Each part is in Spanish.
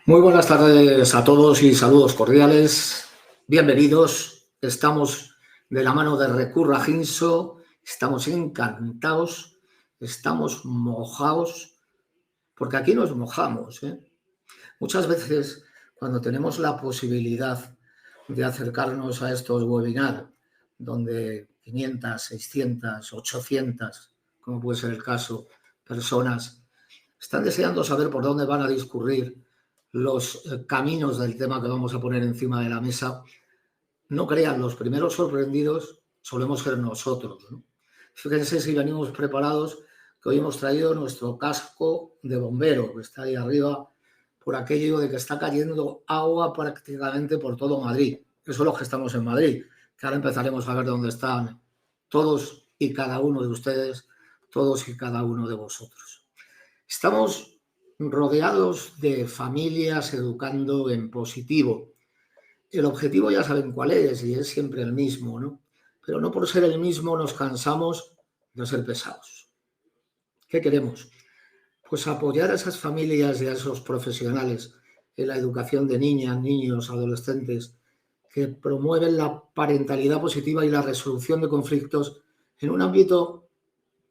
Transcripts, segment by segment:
Muy buenas tardes a todos y saludos cordiales. Bienvenidos. Estamos de la mano de Recurra Ginso. Estamos encantados, estamos mojados, porque aquí nos mojamos, ¿eh? Muchas veces, cuando tenemos la posibilidad de acercarnos a estos webinars, donde 500, 600, 800, como puede ser el caso, personas están deseando saber por dónde van a discurrir los caminos del tema que vamos a poner encima de la mesa, no crean, los primeros sorprendidos solemos ser nosotros, ¿no? Fíjense si venimos preparados, que hoy hemos traído nuestro casco de bombero, que está ahí arriba, por aquello de que está cayendo agua prácticamente por todo Madrid. Eso es lo que estamos en Madrid, que ahora empezaremos a ver dónde están todos y cada uno de ustedes, todos y cada uno de vosotros. Estamos rodeados de familias educando en positivo. El objetivo ya saben cuál es y es siempre el mismo, ¿no? Pero no por ser el mismo nos cansamos de ser pesados. ¿Qué queremos? Pues apoyar a esas familias y a esos profesionales en la educación de niñas, niños, adolescentes, que promueven la parentalidad positiva y la resolución de conflictos en un ámbito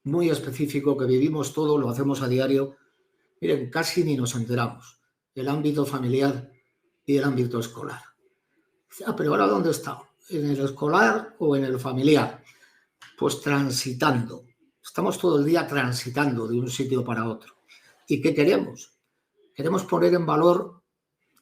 muy específico que vivimos todos, lo hacemos a diario. Miren, casi ni nos enteramos. El ámbito familiar y el ámbito escolar. Pero ahora ¿dónde está? ¿En el escolar o en el familiar? Pues transitando. Estamos todo el día transitando de un sitio para otro. ¿Y qué queremos? Queremos poner en valor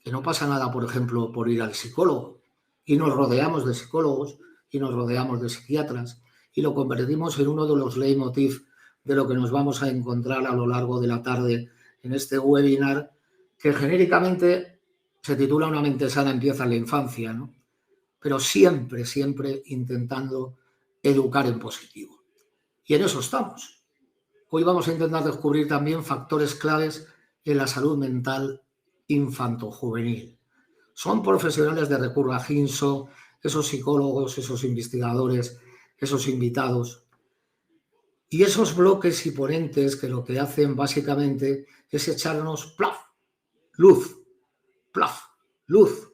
que no pasa nada, por ejemplo, por ir al psicólogo. Y nos rodeamos de psicólogos y nos rodeamos de psiquiatras y lo convertimos en uno de los leitmotiv de lo que nos vamos a encontrar a lo largo de la tarde en este webinar, que genéricamente se titula Una mente sana empieza en la infancia, ¿no? Pero siempre, siempre intentando educar en positivo. Y en eso estamos. Hoy vamos a intentar descubrir también factores claves en la salud mental infanto-juvenil. Son profesionales de Recurra Ginso, esos psicólogos, esos investigadores, esos invitados. Y esos bloques y ponentes que lo que hacen básicamente es echarnos plaf, luz, plaf, luz.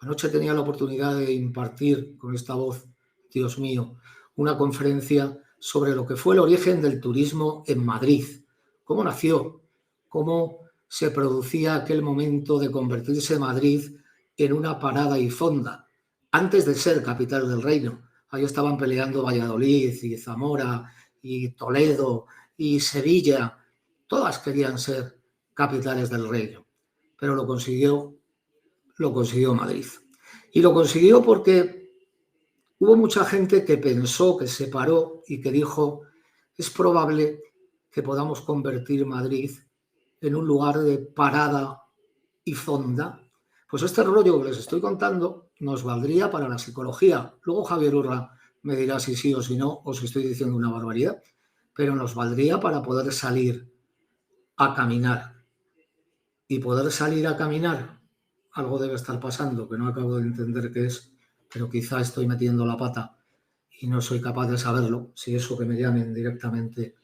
Anoche tenía la oportunidad de impartir con esta voz, Dios mío, una conferencia sobre lo que fue el origen del turismo en Madrid. Cómo nació, cómo se producía aquel momento de convertirse Madrid en una parada y fonda, antes de ser capital del reino. Ahí estaban peleando Valladolid y Zamora y Toledo y Sevilla. Todas querían ser capitales del reino, pero lo consiguió Madrid. Y lo consiguió porque hubo mucha gente que pensó, que se paró y que dijo, es probable que podamos convertir Madrid en un lugar de parada y fonda. Pues este rollo que les estoy contando nos valdría para la psicología. Luego Javier Urra me dirá si sí o si no, o si estoy diciendo una barbaridad, pero nos valdría para poder salir a caminar. Y poder salir a caminar, algo debe estar pasando, que no acabo de entender qué es, pero quizá estoy metiendo la pata y no soy capaz de saberlo, si eso que me llamen directamente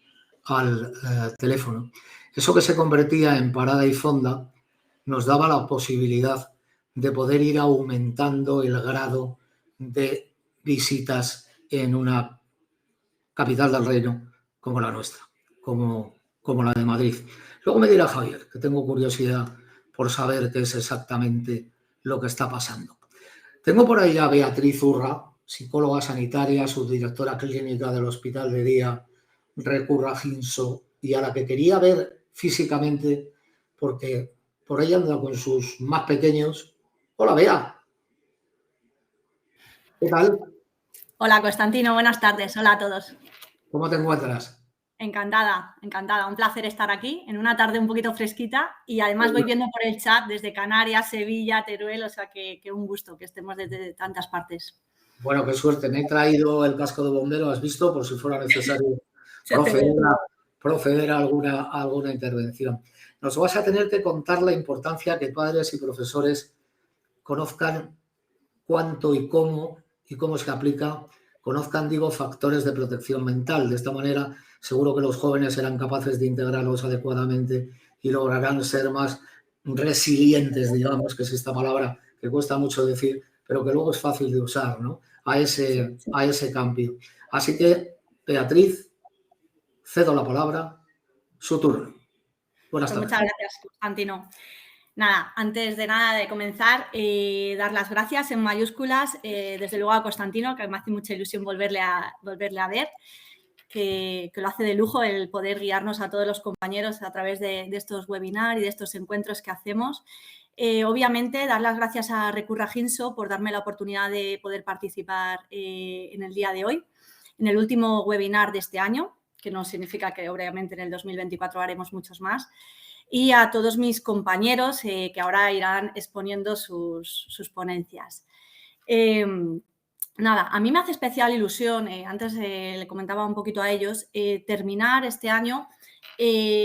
al teléfono. Eso que se convertía en parada y fonda nos daba la posibilidad de poder ir aumentando el grado de visitas en una capital del reino como la nuestra, como la de Madrid. Luego me dirá Javier, que tengo curiosidad por saber qué es exactamente lo que está pasando. Tengo por ahí a Beatriz Urra, psicóloga sanitaria, subdirectora clínica del Hospital de Día Recurra Ginso, y a la que quería ver físicamente porque por ahí anda con sus más pequeños. Hola, Bea. ¿Qué tal? Hola, Constantino. Buenas tardes. Hola a todos. ¿Cómo te encuentras? Encantada, encantada. Un placer estar aquí en una tarde un poquito fresquita y además voy viendo por el chat desde Canarias, Sevilla, Teruel, o sea que un gusto que estemos desde tantas partes. Bueno, qué suerte. Me he traído el casco de bombero, has visto, por si fuera necesario proceder a alguna intervención. Nos vas a tener que contar la importancia que padres y profesores conozcan cuánto y cómo se aplica, conozcan, digo, factores de protección mental. De esta manera, seguro que los jóvenes serán capaces de integrarlos adecuadamente y lograrán ser más resilientes, digamos, que es esta palabra que cuesta mucho decir, pero que luego es fácil de usar, ¿no? A ese cambio. Así que, Beatriz, cedo la palabra, su turno. Buenas tardes. Muchas gracias, Constantino. Nada, antes de nada de comenzar, dar las gracias en mayúsculas, desde luego a Constantino, que me hace mucha ilusión volverle a ver, que lo hace de lujo el poder guiarnos a todos los compañeros a través de estos webinars y de estos encuentros que hacemos. Obviamente, dar las gracias a Recurra Ginso por darme la oportunidad de poder participar en el día de hoy, en el último webinar de este año, que no significa que obviamente en el 2024 haremos muchos más, y a todos mis compañeros que ahora irán exponiendo sus ponencias. Nada, a mí me hace especial ilusión, antes le comentaba un poquito a ellos, terminar este año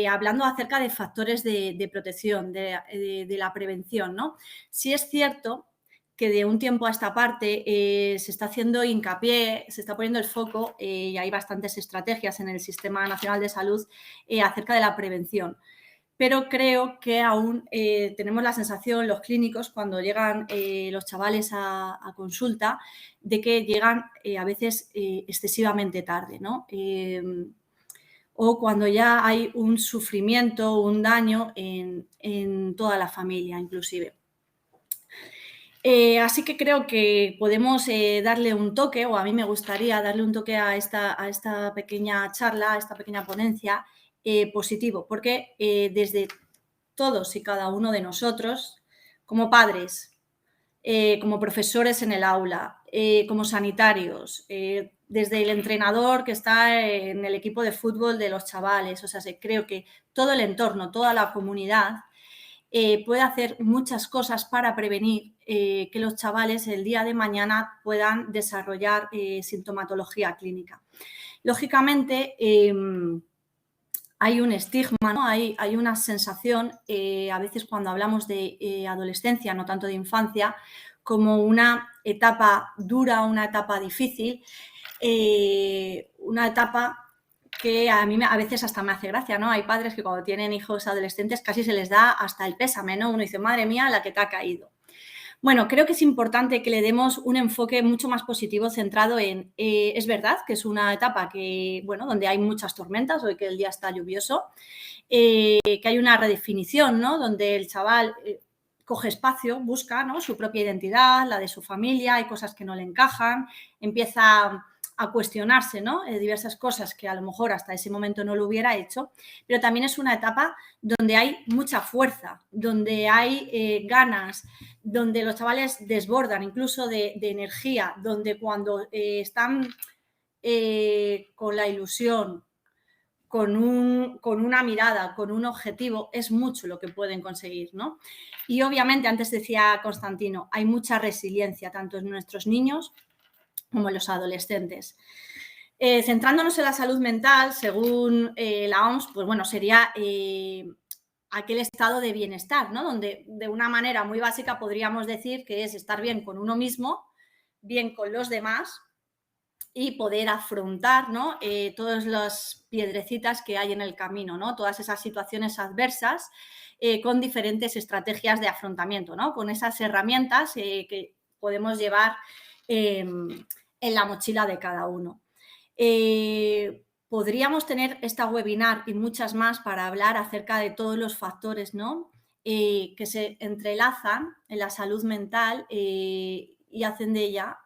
hablando acerca de factores de protección, de la prevención, ¿no? Sí es cierto que de un tiempo a esta parte se está haciendo hincapié, se está poniendo el foco y hay bastantes estrategias en el Sistema Nacional de Salud acerca de la prevención. Pero creo que aún tenemos la sensación, los clínicos, cuando llegan los chavales a consulta, de que llegan a veces excesivamente tarde, ¿no? O cuando ya hay un sufrimiento, un daño en toda la familia, inclusive. Así que creo que podemos darle un toque, o a mí me gustaría darle un toque a esta pequeña charla, a esta pequeña ponencia, positivo, porque desde todos y cada uno de nosotros, como padres, como profesores en el aula, como sanitarios, desde el entrenador que está en el equipo de fútbol de los chavales, o sea, creo que todo el entorno, toda la comunidad puede hacer muchas cosas para prevenir que los chavales el día de mañana puedan desarrollar sintomatología clínica. Lógicamente, hay un estigma, ¿no? Hay una sensación, a veces cuando hablamos de adolescencia, no tanto de infancia, como una etapa dura, una etapa difícil, una etapa que a mí a veces hasta me hace gracia, ¿no? Hay padres que cuando tienen hijos adolescentes casi se les da hasta el pésame, ¿no? Uno dice, madre mía, la que te ha caído. Bueno, creo que es importante que le demos un enfoque mucho más positivo centrado en, es verdad que es una etapa que, bueno, donde hay muchas tormentas, hoy que el día está lluvioso, que hay una redefinición, ¿no? Donde el chaval coge espacio, busca, ¿no? Su propia identidad, la de su familia, hay cosas que no le encajan, empieza a cuestionarse, ¿no? Diversas cosas que a lo mejor hasta ese momento no lo hubiera hecho, pero también es una etapa donde hay mucha fuerza, donde hay ganas, donde los chavales desbordan incluso de energía, donde cuando están con la ilusión, con una mirada, con un objetivo, es mucho lo que pueden conseguir, ¿no? Y obviamente, antes decía Constantino, hay mucha resiliencia tanto en nuestros niños como en los adolescentes. Centrándonos en la salud mental, según la OMS, pues bueno, sería aquel estado de bienestar, ¿no? Donde de una manera muy básica podríamos decir que es estar bien con uno mismo, bien con los demás y poder afrontar, ¿no? Todas las piedrecitas que hay en el camino, ¿no? Todas esas situaciones adversas con diferentes estrategias de afrontamiento, ¿no? Con esas herramientas que podemos llevar en la mochila de cada uno. Podríamos tener esta webinar y muchas más para hablar acerca de todos los factores, ¿no? Que se entrelazan en la salud mental y hacen de ella,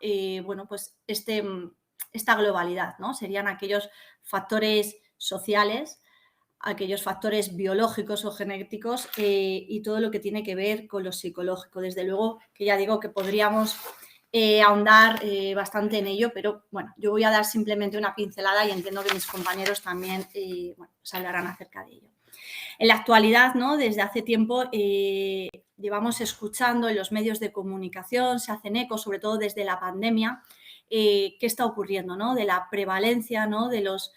bueno, pues esta globalidad, ¿no? Serían aquellos factores sociales, aquellos factores biológicos o genéticos y todo lo que tiene que ver con lo psicológico. Desde luego que ya digo que podríamos ahondar bastante en ello, pero bueno, yo voy a dar simplemente una pincelada y entiendo que mis compañeros también bueno, pues hablarán acerca de ello. En la actualidad, ¿no? Desde hace tiempo llevamos escuchando en los medios de comunicación, se hacen eco, sobre todo desde la pandemia, qué está ocurriendo, ¿no? De la prevalencia, ¿no? De los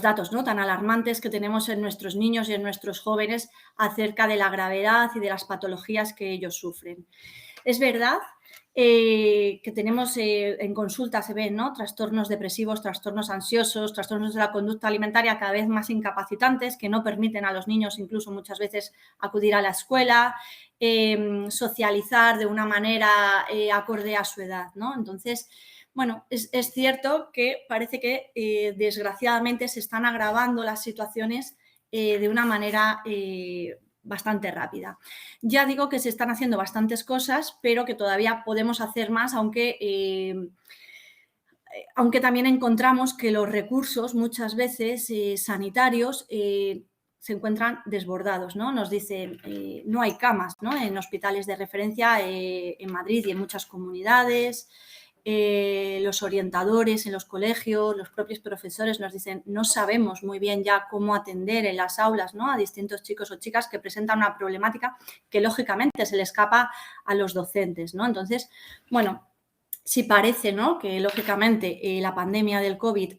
datos, ¿no? Tan alarmantes que tenemos en nuestros niños y en nuestros jóvenes acerca de la gravedad y de las patologías que ellos sufren. Es verdad que tenemos en consulta, se ven, ¿no? Trastornos depresivos, trastornos ansiosos, trastornos de la conducta alimentaria cada vez más incapacitantes que no permiten a los niños incluso muchas veces acudir a la escuela, socializar de una manera acorde a su edad, ¿no? Entonces, bueno, es cierto que parece que desgraciadamente se están agravando las situaciones de una manera bastante rápida. Ya digo que se están haciendo bastantes cosas, pero que todavía podemos hacer más, aunque también encontramos que los recursos muchas veces sanitarios se encuentran desbordados, ¿no? Nos dicen, no hay camas, ¿no? En hospitales de referencia en Madrid y en muchas comunidades. Los orientadores en los colegios, los propios profesores nos dicen, no sabemos muy bien ya cómo atender en las aulas, ¿no? A distintos chicos o chicas que presentan una problemática que lógicamente se le escapa a los docentes, ¿no? Entonces, bueno, sí parece, ¿no?, que lógicamente la pandemia del COVID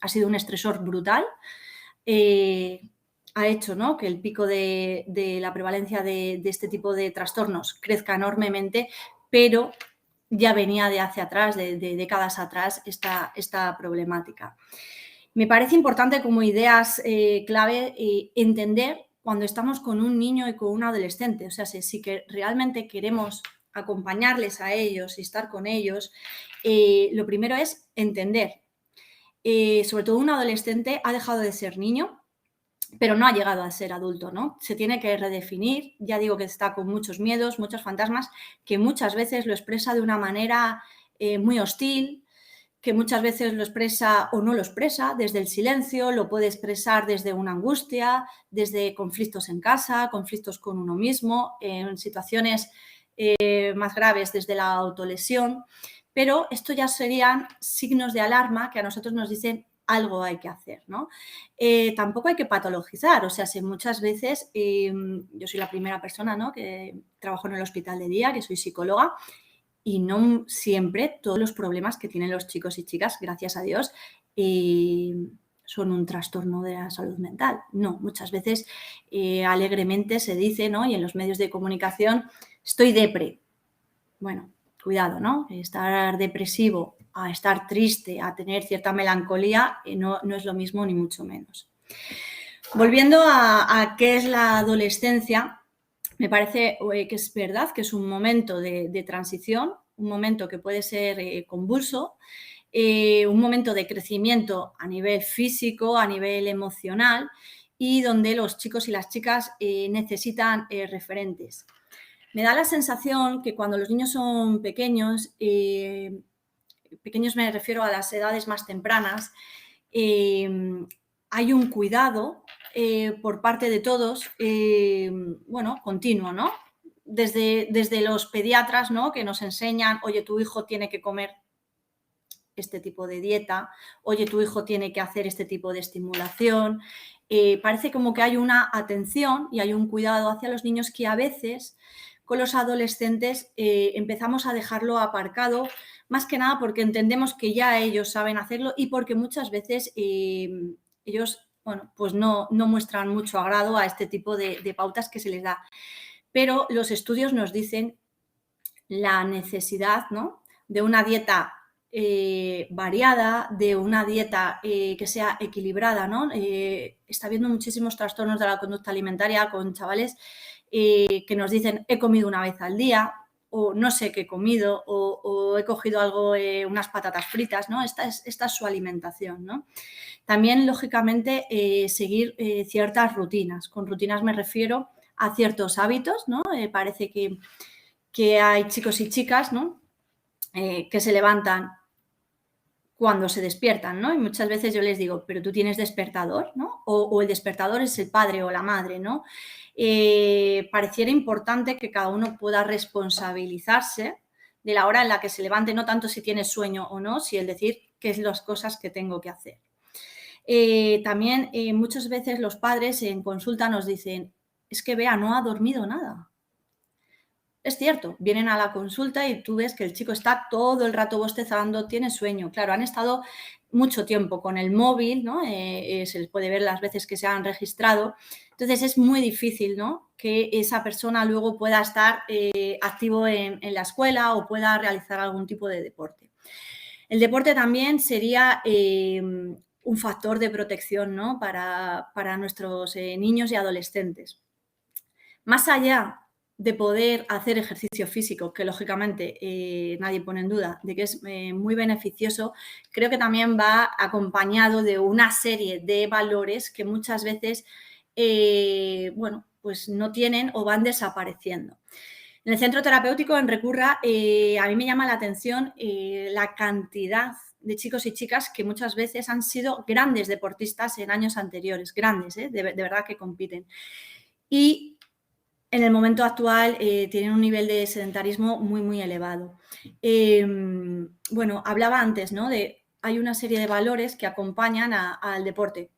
ha sido un estresor brutal, ha hecho, ¿no?, que el pico de la prevalencia de este tipo de trastornos crezca enormemente, pero ya venía de hacia atrás, de décadas atrás, esta problemática. Me parece importante como ideas clave entender cuando estamos con un niño y con un adolescente. O sea, si que realmente queremos acompañarles a ellos y estar con ellos, lo primero es entender. Sobre todo un adolescente ha dejado de ser niño, pero no ha llegado a ser adulto, ¿no? Se tiene que redefinir, ya digo que está con muchos miedos, muchos fantasmas, que muchas veces lo expresa de una manera muy hostil, que muchas veces lo expresa o no lo expresa desde el silencio, lo puede expresar desde una angustia, desde conflictos en casa, conflictos con uno mismo, en situaciones más graves desde la autolesión, pero esto ya serían signos de alarma que a nosotros nos dicen algo hay que hacer, ¿no? Tampoco hay que patologizar, o sea, si muchas veces, yo soy la primera persona, ¿no?, que trabajo en el hospital de día, que soy psicóloga, y no siempre todos los problemas que tienen los chicos y chicas, gracias a Dios, son un trastorno de la salud mental. No, muchas veces alegremente se dice, ¿no?, y en los medios de comunicación, estoy depre. Bueno, cuidado, ¿no? Estar depresivo a estar triste, a tener cierta melancolía, no es lo mismo ni mucho menos. Volviendo a qué es la adolescencia, me parece que es verdad que es un momento de transición, un momento que puede ser convulso, un momento de crecimiento a nivel físico, a nivel emocional y donde los chicos y las chicas necesitan referentes. Me da la sensación que cuando los niños son pequeños, pequeños me refiero a las edades más tempranas, hay un cuidado por parte de todos, bueno, continuo, ¿no? Desde los pediatras, ¿no?, que nos enseñan, oye, tu hijo tiene que comer este tipo de dieta, oye, tu hijo tiene que hacer este tipo de estimulación. Parece como que hay una atención y hay un cuidado hacia los niños que a veces con los adolescentes empezamos a dejarlo aparcado, más que nada porque entendemos que ya ellos saben hacerlo y porque muchas veces ellos, bueno, pues no muestran mucho agrado a este tipo de pautas que se les da. Pero los estudios nos dicen la necesidad, ¿no?, de una dieta variada, de una dieta que sea equilibrada, ¿no? Está habiendo muchísimos trastornos de la conducta alimentaria con chavales que nos dicen he comido una vez al día o no sé qué he comido o he cogido algo, unas patatas fritas, ¿no? Esta es su alimentación, ¿no? También, lógicamente, seguir ciertas rutinas. Con rutinas me refiero a ciertos hábitos, ¿no? Parece que hay chicos y chicas, ¿no?, que se levantan cuando se despiertan, ¿no? Y muchas veces yo les digo, pero tú tienes despertador, ¿no? O el despertador es el padre o la madre, ¿no? Pareciera importante que cada uno pueda responsabilizarse de la hora en la que se levante, no tanto si tiene sueño o no, si el decir qué son las cosas que tengo que hacer. También muchas veces los padres en consulta nos dicen, es que Bea no ha dormido nada. Es cierto, vienen a la consulta y tú ves que el chico está todo el rato bostezando, tiene sueño. Claro, han estado mucho tiempo con el móvil, ¿no? Se les puede ver las veces que se han registrado. Entonces es muy difícil, ¿no?, que esa persona luego pueda estar activo en la escuela o pueda realizar algún tipo de deporte. El deporte también sería un factor de protección, ¿no?, para nuestros niños y adolescentes. Más allá de poder hacer ejercicio físico, que lógicamente nadie pone en duda de que es muy beneficioso, creo que también va acompañado de una serie de valores que muchas veces, bueno, pues no tienen o van desapareciendo. En el centro terapéutico en Recurra, a mí me llama la atención la cantidad de chicos y chicas que muchas veces han sido grandes deportistas en años anteriores, grandes, de verdad que compiten. Y en el momento actual tienen un nivel de sedentarismo muy, muy elevado. Bueno, hablaba antes, ¿no?, de hay una serie de valores que acompañan al deporte.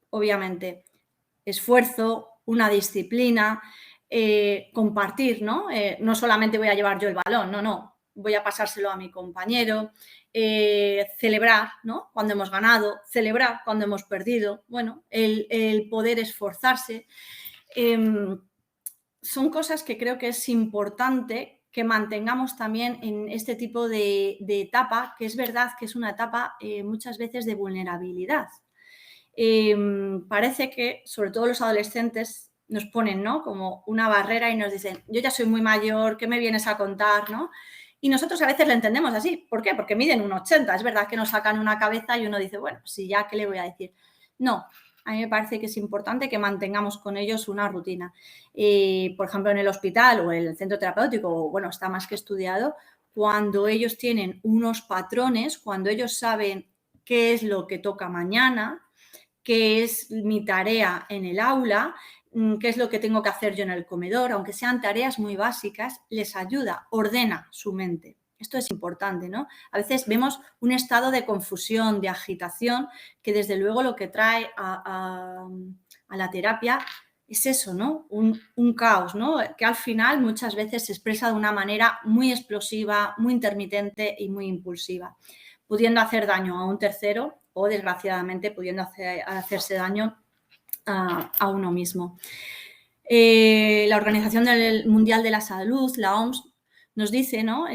Obviamente, esfuerzo, una disciplina, compartir, ¿no? No solamente voy a llevar yo el balón, no, voy a pasárselo a mi compañero, celebrar, ¿no?, cuando hemos ganado, celebrar cuando hemos perdido, bueno, el poder esforzarse. Son cosas que creo que es importante que mantengamos también en este tipo de etapa, que es verdad que es una etapa muchas veces de vulnerabilidad. Parece que, sobre todo los adolescentes, nos ponen, ¿no?, como una barrera y nos dicen, yo ya soy muy mayor, ¿qué me vienes a contar?, ¿no? Y nosotros a veces lo entendemos así. ¿Por qué? Porque miden 1,80. Es verdad que nos sacan una cabeza y uno dice, bueno, si ya, ¿qué le voy a decir? No, a mí me parece que es importante que mantengamos con ellos una rutina. Por ejemplo, en el hospital o en el centro terapéutico, bueno, está más que estudiado, cuando ellos tienen unos patrones, cuando ellos saben qué es lo que toca mañana, qué es mi tarea en el aula, qué es lo que tengo que hacer yo en el comedor, aunque sean tareas muy básicas, les ayuda, ordena su mente. Esto es importante, ¿no? A veces vemos un estado de confusión, de agitación, que desde luego lo que trae a la terapia es eso, ¿no? Un caos, ¿no?, que al final muchas veces se expresa de una manera muy explosiva, muy intermitente y muy impulsiva, pudiendo hacer daño a un tercero o, desgraciadamente, pudiendo hacerse daño a uno mismo. La Organización Mundial de la Salud, la OMS, nos dice, ¿no?,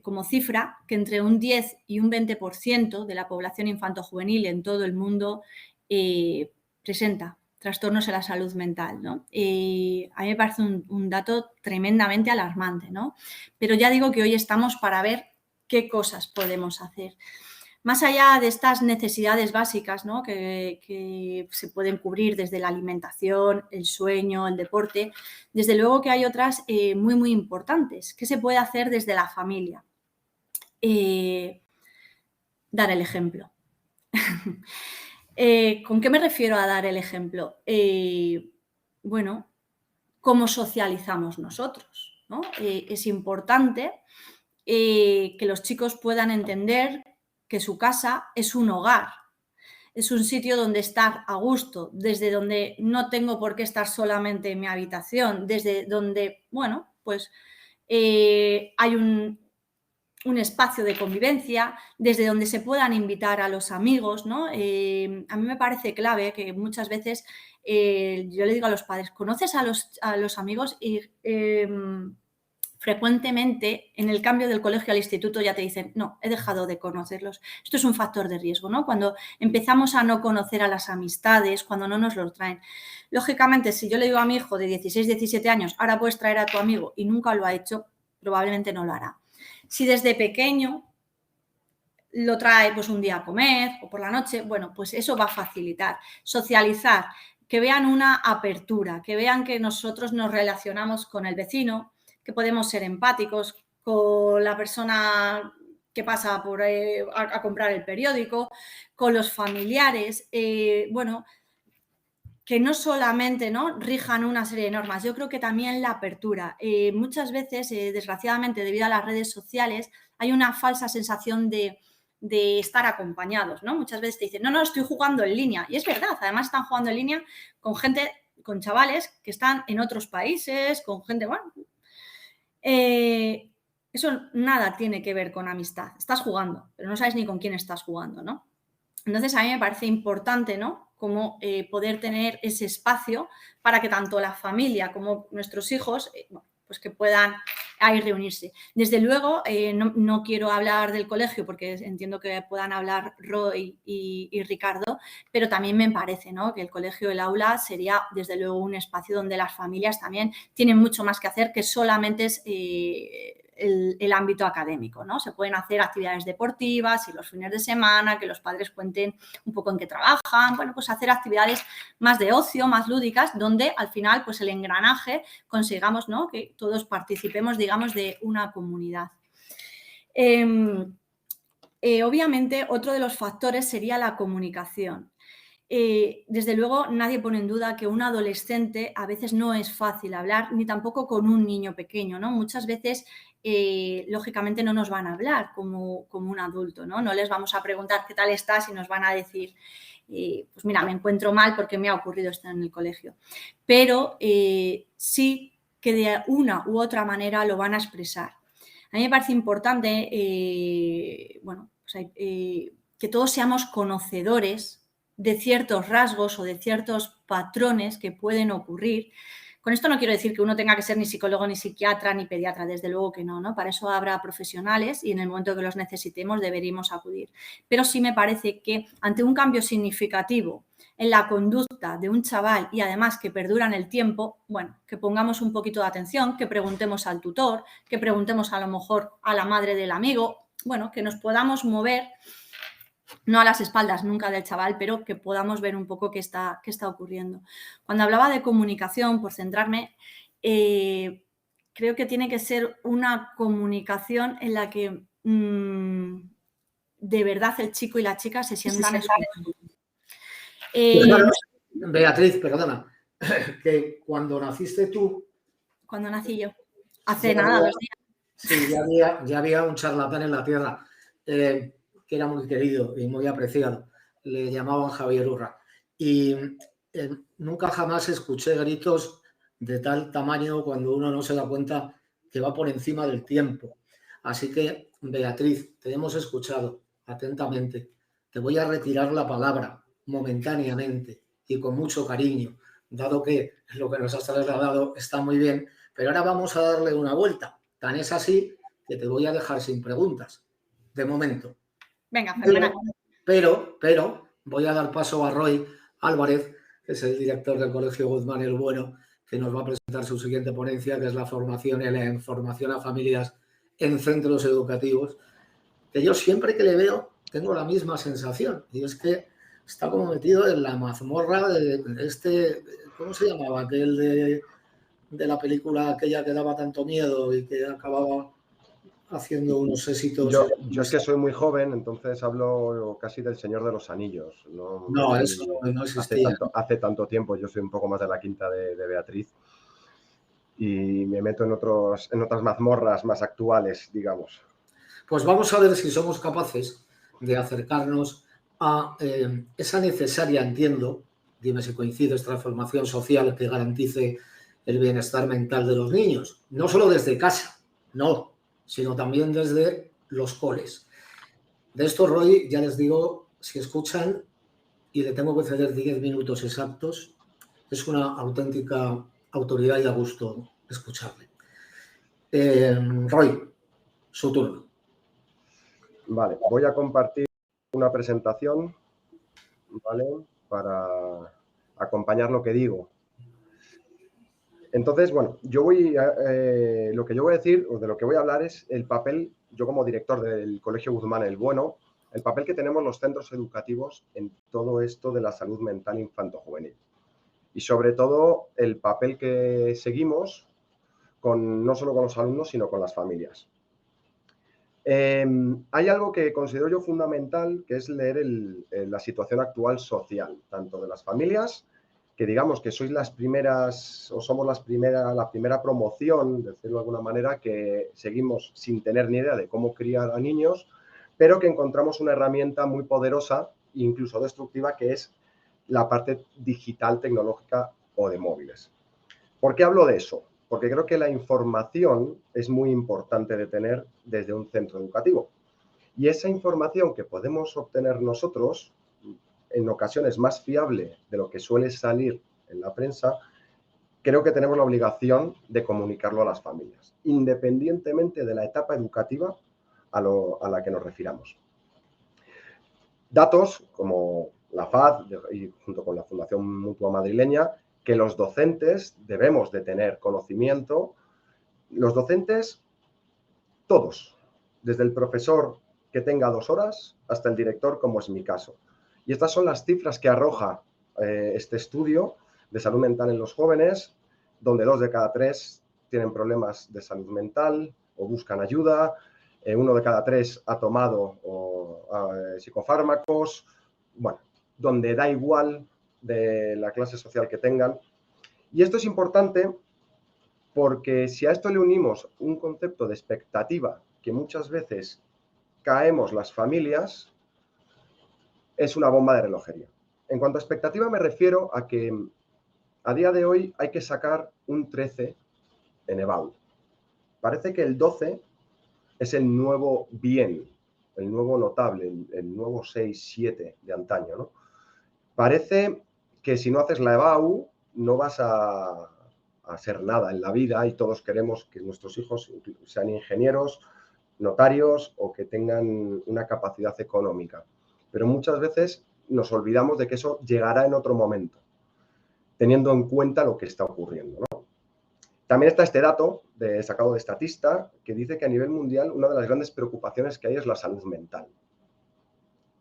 como cifra que entre un 10 y un 20% de la población infantojuvenil en todo el mundo presenta trastornos en la salud mental, ¿no? A mí me parece un dato tremendamente alarmante, ¿no? Pero ya digo que hoy estamos para ver qué cosas podemos hacer. Más allá de estas necesidades básicas, ¿no?, que se pueden cubrir desde la alimentación, el sueño, el deporte, desde luego que hay otras muy, muy importantes. ¿Qué se puede hacer desde la familia? Dar el ejemplo. ¿Con qué me refiero a dar el ejemplo? Bueno, cómo socializamos nosotros, ¿no? Es importante que los chicos puedan entender que su casa es un hogar, es un sitio donde estar a gusto, desde donde no tengo por qué estar solamente en mi habitación, desde donde, bueno, pues hay un espacio de convivencia, desde donde se puedan invitar a los amigos, ¿no? A mí me parece clave que muchas veces yo le digo a los padres, conoces a los amigos y frecuentemente en el cambio del colegio al instituto ya te dicen, no, he dejado de conocerlos. Esto es un factor de riesgo, ¿no? Cuando empezamos a no conocer a las amistades, cuando no nos los traen. Lógicamente, si yo le digo a mi hijo de 16, 17 años, ahora puedes traer a tu amigo y nunca lo ha hecho, probablemente no lo hará. Si desde pequeño lo trae pues un día a comer o por la noche, bueno, pues eso va a facilitar. Socializar, que vean una apertura, que vean que nosotros nos relacionamos con el vecino, que podemos ser empáticos con la persona que pasa por a comprar el periódico, con los familiares, bueno, que no solamente, ¿no?, rijan una serie de normas. Yo creo que también la apertura. Muchas veces, desgraciadamente, debido a las redes sociales, hay una falsa sensación de estar acompañados, ¿no? Muchas veces te dicen, no, estoy jugando en línea. Y es verdad, además están jugando en línea con gente, con chavales que están en otros países, con gente, bueno, Eso nada tiene que ver con amistad. Estás jugando, pero no sabes ni con quién estás jugando, ¿no? Entonces, a mí me parece importante, ¿no? Como poder tener ese espacio para que tanto la familia como nuestros hijos, bueno, pues que puedan ahí reunirse. Desde luego, no quiero hablar del colegio porque entiendo que puedan hablar Roy y Ricardo, pero también me parece, ¿no? Que el colegio, el aula, sería desde luego un espacio donde las familias también tienen mucho más que hacer, que solamente es el ámbito académico, ¿no? Se pueden hacer actividades deportivas y los fines de semana, que los padres cuenten un poco en qué trabajan, bueno, pues hacer actividades más de ocio, más lúdicas, donde al final, pues el engranaje consigamos, ¿no? Que todos participemos, digamos, de una comunidad. Obviamente, otro de los factores sería la comunicación. Desde luego, nadie pone en duda que un adolescente a veces no es fácil hablar, ni tampoco con un niño pequeño, ¿no? Muchas veces, lógicamente, no nos van a hablar como un adulto, ¿no? No les vamos a preguntar qué tal estás y nos van a decir, pues mira, me encuentro mal porque me ha ocurrido esto en el colegio. Pero sí que de una u otra manera lo van a expresar. A mí me parece importante, bueno, pues que todos seamos conocedores de ciertos rasgos o de ciertos patrones que pueden ocurrir. Con esto no quiero decir que uno tenga que ser ni psicólogo, ni psiquiatra, ni pediatra, desde luego que no, ¿no? Para eso habrá profesionales y en el momento que los necesitemos deberíamos acudir. Pero sí me parece que ante un cambio significativo en la conducta de un chaval y además que perdura en el tiempo, bueno, que pongamos un poquito de atención, que preguntemos al tutor, que preguntemos a lo mejor a la madre del amigo, bueno, que nos podamos mover no a las espaldas nunca del chaval, pero que podamos ver un poco qué está ocurriendo. Cuando hablaba de comunicación, por centrarme, creo que tiene que ser una comunicación en la que de verdad el chico y la chica se sientan escuchados. Beatriz, perdona, que cuando naciste tú... Cuando nací yo, hace nada, 2 días. Sí, ya había un charlatán en la tierra que era muy querido y muy apreciado. Le llamaban Javier Urra. Y nunca jamás escuché gritos de tal tamaño cuando uno no se da cuenta que va por encima del tiempo. Así que, Beatriz, te hemos escuchado atentamente. Te voy a retirar la palabra momentáneamente y con mucho cariño, dado que lo que nos has trasladado está muy bien, pero ahora vamos a darle una vuelta. Tan es así que te voy a dejar sin preguntas, de momento. Venga, fenomenal. Pero voy a dar paso a Roy Álvarez, que es el director del Colegio Guzmán el Bueno, que nos va a presentar su siguiente ponencia, que es la formación y la información a familias en centros educativos, que yo siempre que le veo tengo la misma sensación, y es que está como metido en la mazmorra de este, ¿cómo se llamaba? Aquel de la película aquella que daba tanto miedo y que acababa haciendo unos éxitos. Yo es que soy muy joven, entonces hablo casi del Señor de los Anillos. No, eso no existía. Hace tanto tiempo, yo soy un poco más de la quinta de Beatriz y me meto en otras mazmorras más actuales, digamos. Pues vamos a ver si somos capaces de acercarnos a esa necesaria, entiendo, dime si coincides, transformación social que garantice el bienestar mental de los niños. No solo desde casa, no, sino también desde los coles. De esto, Roy, ya les digo, si escuchan, y le tengo que ceder 10 minutos exactos, es una auténtica autoridad y a gusto escucharle. Roy, su turno. Vale, voy a compartir una presentación, ¿vale? Para acompañar lo que digo. Entonces, bueno, lo que yo voy a decir, o de lo que voy a hablar es el papel, yo como director del Colegio Guzmán el Bueno, el papel que tenemos los centros educativos en todo esto de la salud mental infanto-juvenil. Y sobre todo el papel que seguimos no solo con los alumnos, sino con las familias. Hay algo que considero yo fundamental, que es leer la situación actual social, tanto de las familias, que digamos que sois las primeras, o somos la primera promoción, de decirlo de alguna manera, que seguimos sin tener ni idea de cómo criar a niños, pero que encontramos una herramienta muy poderosa, incluso destructiva, que es la parte digital, tecnológica o de móviles. ¿Por qué hablo de eso? porque creo que la información es muy importante de tener desde un centro educativo. Y esa información que podemos obtener nosotros, en ocasiones más fiable de lo que suele salir en la prensa, creo que tenemos la obligación de comunicarlo a las familias, independientemente de la etapa educativa a la que nos refiramos. Datos como la FAD y junto con la Fundación Mutua Madrileña, que los docentes debemos de tener conocimiento, los docentes, todos, desde el profesor que tenga 2 horas hasta el director, como es mi caso. Y estas son las cifras que arroja este estudio de salud mental en los jóvenes, donde 2 de cada 3 tienen problemas de salud mental o buscan ayuda, 1 de cada 3 ha tomado psicofármacos, bueno, donde da igual de la clase social que tengan. Y esto es importante porque si a esto le unimos un concepto de expectativa que muchas veces caemos las familias, es una bomba de relojería. En cuanto a expectativa me refiero a que a día de hoy hay que sacar un 13 en EBAU. Parece que el 12 es el nuevo bien, el nuevo notable, el nuevo 6, 7 de antaño, ¿no? Parece que si no haces la EBAU no vas a hacer nada en la vida y todos queremos que nuestros hijos sean ingenieros, notarios o que tengan una capacidad económica. Pero muchas veces nos olvidamos de que eso llegará en otro momento, teniendo en cuenta lo que está ocurriendo, ¿no? También está este dato sacado de Statista que dice que a nivel mundial una de las grandes preocupaciones que hay es la salud mental.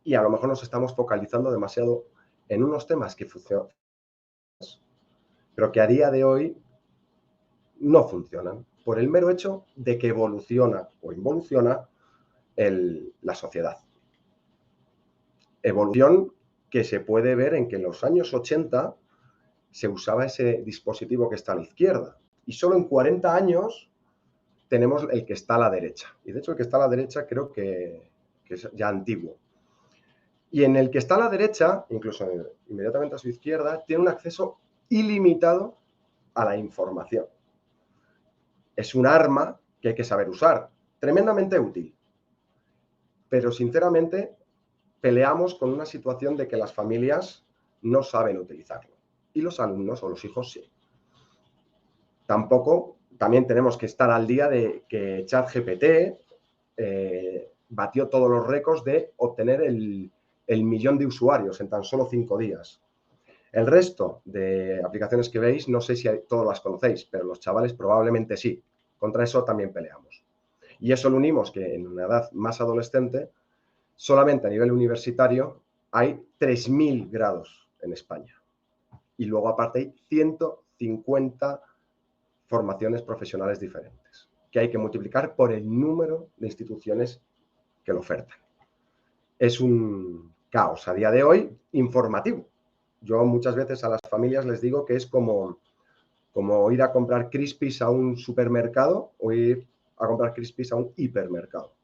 Y a lo mejor nos estamos focalizando demasiado en unos temas que funcionan, pero que a día de hoy no funcionan por el mero hecho de que evoluciona o involuciona la sociedad. Evolución que se puede ver en que en los años 80 se usaba ese dispositivo que está a la izquierda y solo en 40 años tenemos el que está a la derecha. Y de hecho el que está a la derecha creo que es ya antiguo. Y en el que está a la derecha, incluso inmediatamente a su izquierda, tiene un acceso ilimitado a la información. Es un arma que hay que saber usar, tremendamente útil. Pero sinceramente peleamos con una situación de que las familias no saben utilizarlo. Y los alumnos o los hijos sí. También tenemos que estar al día de que ChatGPT batió todos los récords de obtener el 1.000.000 de usuarios en tan solo 5 días. El resto de aplicaciones que veis, no sé si todos las conocéis, pero los chavales probablemente sí. Contra eso también peleamos. Y eso lo unimos que en una edad más adolescente, solamente a nivel universitario hay 3.000 grados en España. Y luego aparte hay 150 formaciones profesionales diferentes, que hay que multiplicar por el número de instituciones que lo ofertan. Es un caos a día de hoy informativo. Yo muchas veces a las familias les digo que es como ir a comprar Crispies a un supermercado o ir a comprar Crispies a un hipermercado.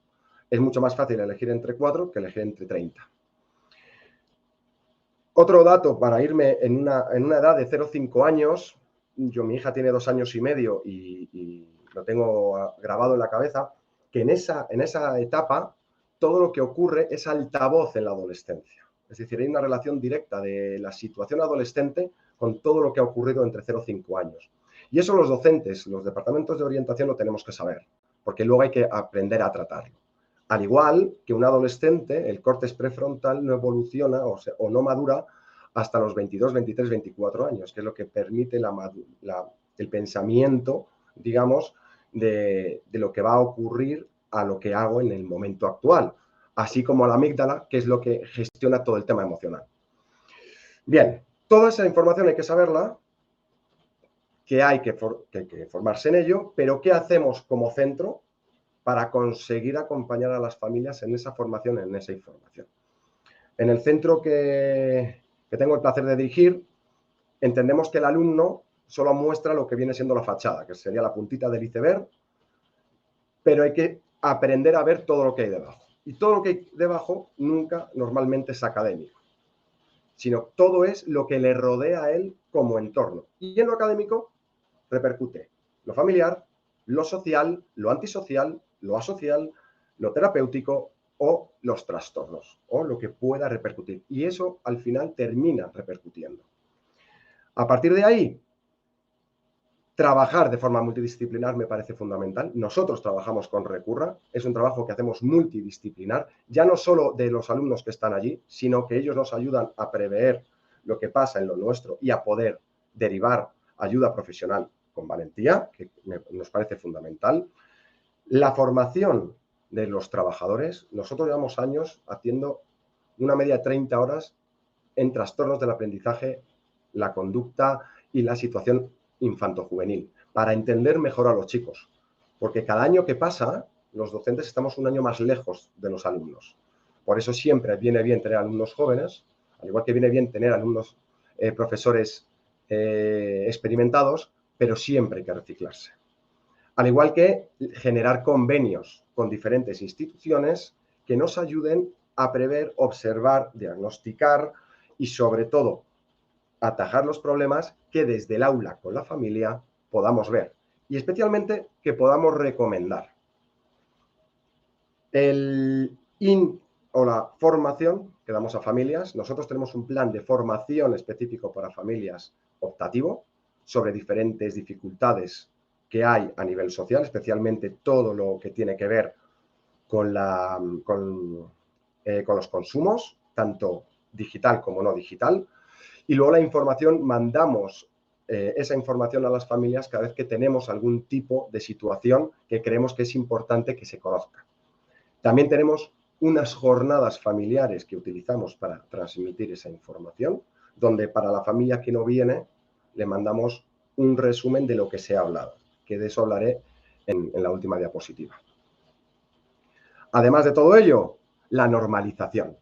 Es mucho más fácil elegir entre 4 que elegir entre 30. Otro dato para irme en una edad de 0,5 años, mi hija tiene 2 años y medio y lo tengo grabado en la cabeza, que en esa etapa todo lo que ocurre es altavoz en la adolescencia. Es decir, hay una relación directa de la situación adolescente con todo lo que ha ocurrido entre 0 y 5 años. Y eso los docentes, los departamentos de orientación lo tenemos que saber, porque luego hay que aprender a tratarlo. Al igual que un adolescente, el córtex prefrontal no evoluciona o no madura hasta los 22, 23, 24 años, que es lo que permite el pensamiento, digamos, de lo que va a ocurrir a lo que hago en el momento actual, así como la amígdala, que es lo que gestiona todo el tema emocional. Bien, toda esa información hay que saberla, que hay que formarse en ello, pero ¿qué hacemos como centro para conseguir acompañar a las familias en esa formación, en esa información? En el centro que tengo el placer de dirigir, entendemos que el alumno solo muestra lo que viene siendo la fachada, que sería la puntita del iceberg, pero hay que aprender a ver todo lo que hay debajo. Y todo lo que hay debajo nunca normalmente es académico, sino todo es lo que le rodea a él como entorno. Y en lo académico repercute lo familiar, lo social, lo antisocial, lo asocial, lo terapéutico o los trastornos o lo que pueda repercutir. Y eso al final termina repercutiendo. A partir de ahí, trabajar de forma multidisciplinar me parece fundamental. Nosotros trabajamos con Recurra, es un trabajo que hacemos multidisciplinar, ya no solo de los alumnos que están allí, sino que ellos nos ayudan a prever lo que pasa en lo nuestro y a poder derivar ayuda profesional con valentía, que nos parece fundamental. La formación de los trabajadores, nosotros llevamos años haciendo una media de 30 horas en trastornos del aprendizaje, la conducta y la situación infanto-juvenil, para entender mejor a los chicos. Porque cada año que pasa, los docentes estamos un año más lejos de los alumnos. Por eso siempre viene bien tener alumnos jóvenes, al igual que viene bien tener alumnos profesores experimentados, pero siempre hay que reciclarse. Al igual que generar convenios con diferentes instituciones que nos ayuden a prever, observar, diagnosticar y, sobre todo, atajar los problemas que desde el aula con la familia podamos ver y especialmente que podamos recomendar. La formación que damos a familias, nosotros tenemos un plan de formación específico para familias optativo sobre diferentes dificultades que hay a nivel social, especialmente todo lo que tiene que ver con los consumos, tanto digital como no digital. Y luego la información, mandamos esa información a las familias cada vez que tenemos algún tipo de situación que creemos que es importante que se conozca. También tenemos unas jornadas familiares que utilizamos para transmitir esa información, donde para la familia que no viene le mandamos un resumen de lo que se ha hablado, que de eso hablaré en la última diapositiva. Además de todo ello, la normalización.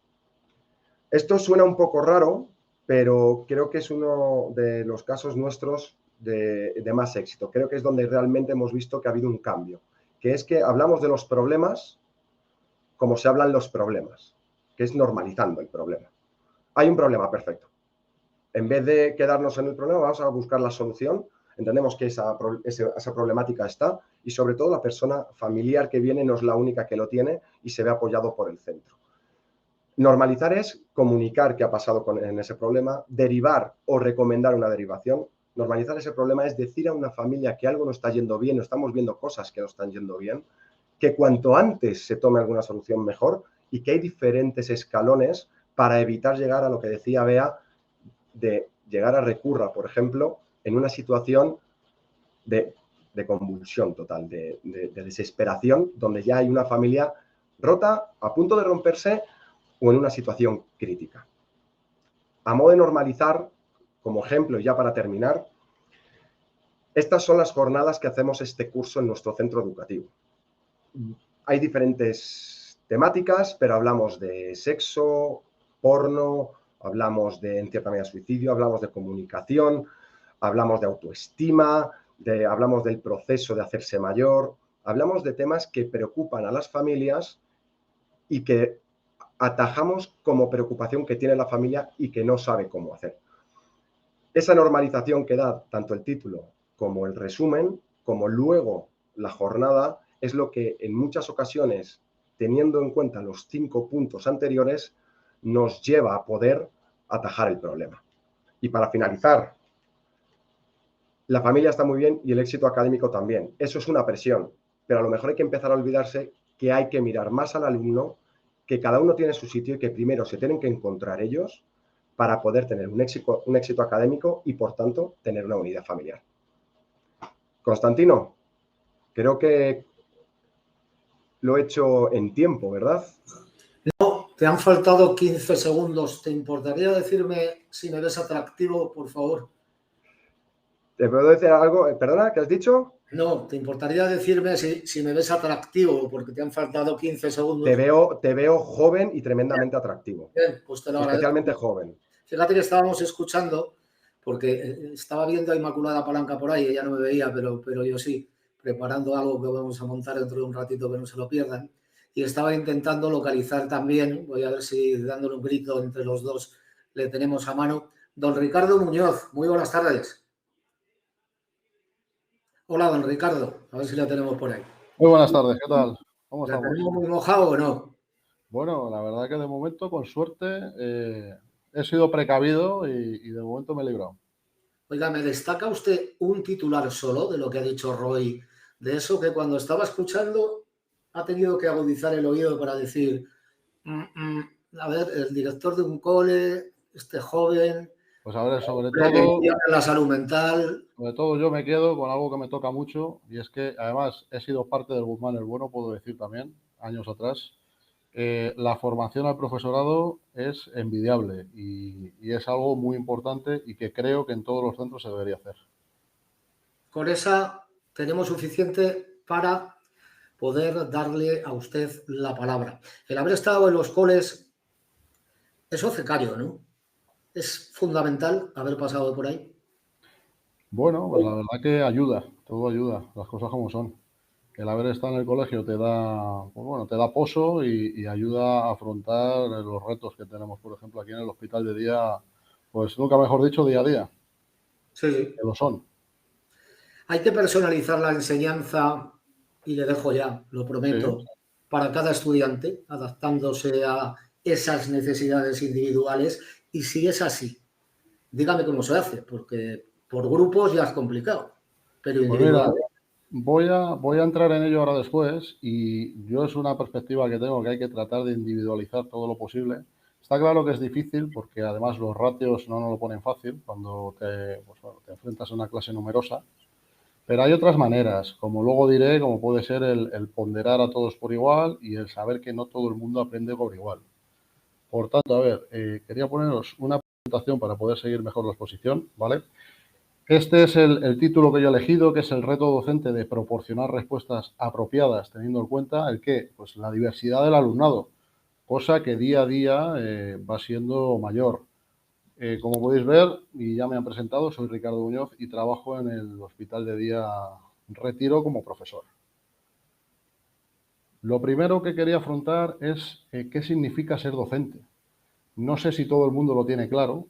Esto suena un poco raro, pero creo que es uno de los casos nuestros de más éxito. Creo que es donde realmente hemos visto que ha habido un cambio, que es que hablamos de los problemas como se hablan los problemas, que es normalizando el problema. Hay un problema, perfecto. En vez de quedarnos en el problema, vamos a buscar la solución. Entendemos que esa problemática está y, sobre todo, la persona familiar que viene no es la única que lo tiene y se ve apoyado por el centro. Normalizar es comunicar qué ha pasado en ese problema, derivar o recomendar una derivación. Normalizar ese problema es decir a una familia que algo no está yendo bien, o estamos viendo cosas que no están yendo bien, que cuanto antes se tome alguna solución mejor y que hay diferentes escalones para evitar llegar a lo que decía Bea, de llegar a Recurra, por ejemplo, en una situación de convulsión total, de desesperación, donde ya hay una familia rota, a punto de romperse o en una situación crítica. A modo de normalizar, como ejemplo, y ya para terminar, estas son las jornadas que hacemos este curso en nuestro centro educativo. Hay diferentes temáticas, pero hablamos de sexo, porno, hablamos de, en cierta medida, suicidio, hablamos de comunicación, hablamos de autoestima, hablamos del proceso de hacerse mayor, hablamos de temas que preocupan a las familias y que atajamos como preocupación que tiene la familia y que no sabe cómo hacer. Esa normalización que da tanto el título como el resumen, como luego la jornada, es lo que en muchas ocasiones, teniendo en cuenta los 5 puntos anteriores, nos lleva a poder atajar el problema. Y para finalizar, la familia está muy bien y el éxito académico también. Eso es una presión, pero a lo mejor hay que empezar a olvidarse que hay que mirar más al alumno, que cada uno tiene su sitio y que primero se tienen que encontrar ellos para poder tener un éxito académico y, por tanto, tener una unidad familiar. Constantino, creo que lo he hecho en tiempo, ¿verdad? No, te han faltado 15 segundos. ¿Te importaría decirme si me ves atractivo, por favor? ¿Te puedo decir algo? Perdona, ¿qué has dicho? No, ¿te importaría decirme si me ves atractivo? Porque te han faltado 15 segundos. Te veo joven y tremendamente atractivo. Bien, pues te lo agradezco. Especialmente joven. Fíjate que estábamos escuchando, porque estaba viendo a Inmaculada Palanca por ahí, ella no me veía, pero yo sí, preparando algo que vamos a montar dentro de un ratito, que no se lo pierdan. Y estaba intentando localizar también, voy a ver si dándole un grito entre los dos le tenemos a mano, don Ricardo Muñoz. Muy buenas tardes. Hola, don Ricardo. A ver si la tenemos por ahí. Muy buenas tardes, ¿qué tal? ¿Cómo ¿La estamos? tenemos muy mojado o no? Bueno, la verdad que de momento, con suerte, he sido precavido y de momento me he librado. Oiga, ¿me destaca usted un titular solo de lo que ha dicho Roy? De eso que cuando estaba escuchando ha tenido que agudizar el oído para decir, a ver, el director de un cole, este joven, Pues a ver, prevención en la salud mental. sobre todo yo me quedo con algo que me toca mucho y es que además he sido parte del Guzmán el Bueno, puedo decir también, años atrás. La formación al profesorado es envidiable y es algo muy importante y que creo que en todos los centros se debería hacer. Con esa tenemos suficiente para poder darle a usted la palabra. El haber estado en los coles es obcecario, ¿no? Es fundamental haber pasado por ahí. Bueno, pues la verdad que ayuda, todo ayuda, las cosas como son. El haber estado en el colegio te da, pues bueno, te da poso y ayuda a afrontar los retos que tenemos, por ejemplo, aquí en el hospital de día, pues nunca mejor dicho, día a día, Sí, sí. que lo son. Hay que personalizar la enseñanza, y le dejo ya, lo Sí. prometo, para cada estudiante, adaptándose a esas necesidades individuales. Y si es así, dígame cómo se hace, porque por grupos ya es complicado, pero Pues mira, individual. voy a entrar en ello ahora después y yo es una perspectiva que tengo que hay que tratar de individualizar todo lo posible. Está claro que es difícil porque además los ratios no nos lo ponen fácil cuando pues bueno, te enfrentas a una clase numerosa. Pero hay otras maneras, como luego diré, como puede ser el ponderar a todos por igual y el saber que no todo el mundo aprende por igual. Por tanto, a ver, quería poneros una presentación para poder seguir mejor la exposición, ¿vale? Este es el título que yo he elegido, que es el reto docente de proporcionar respuestas apropiadas, teniendo en cuenta el qué, pues la diversidad del alumnado, cosa que día a día va siendo mayor. Como podéis ver, y ya me han presentado, soy Ricardo Muñoz y trabajo en el Hospital de Día Retiro como profesor. Lo primero que quería afrontar es qué significa ser docente. No sé si todo el mundo lo tiene claro,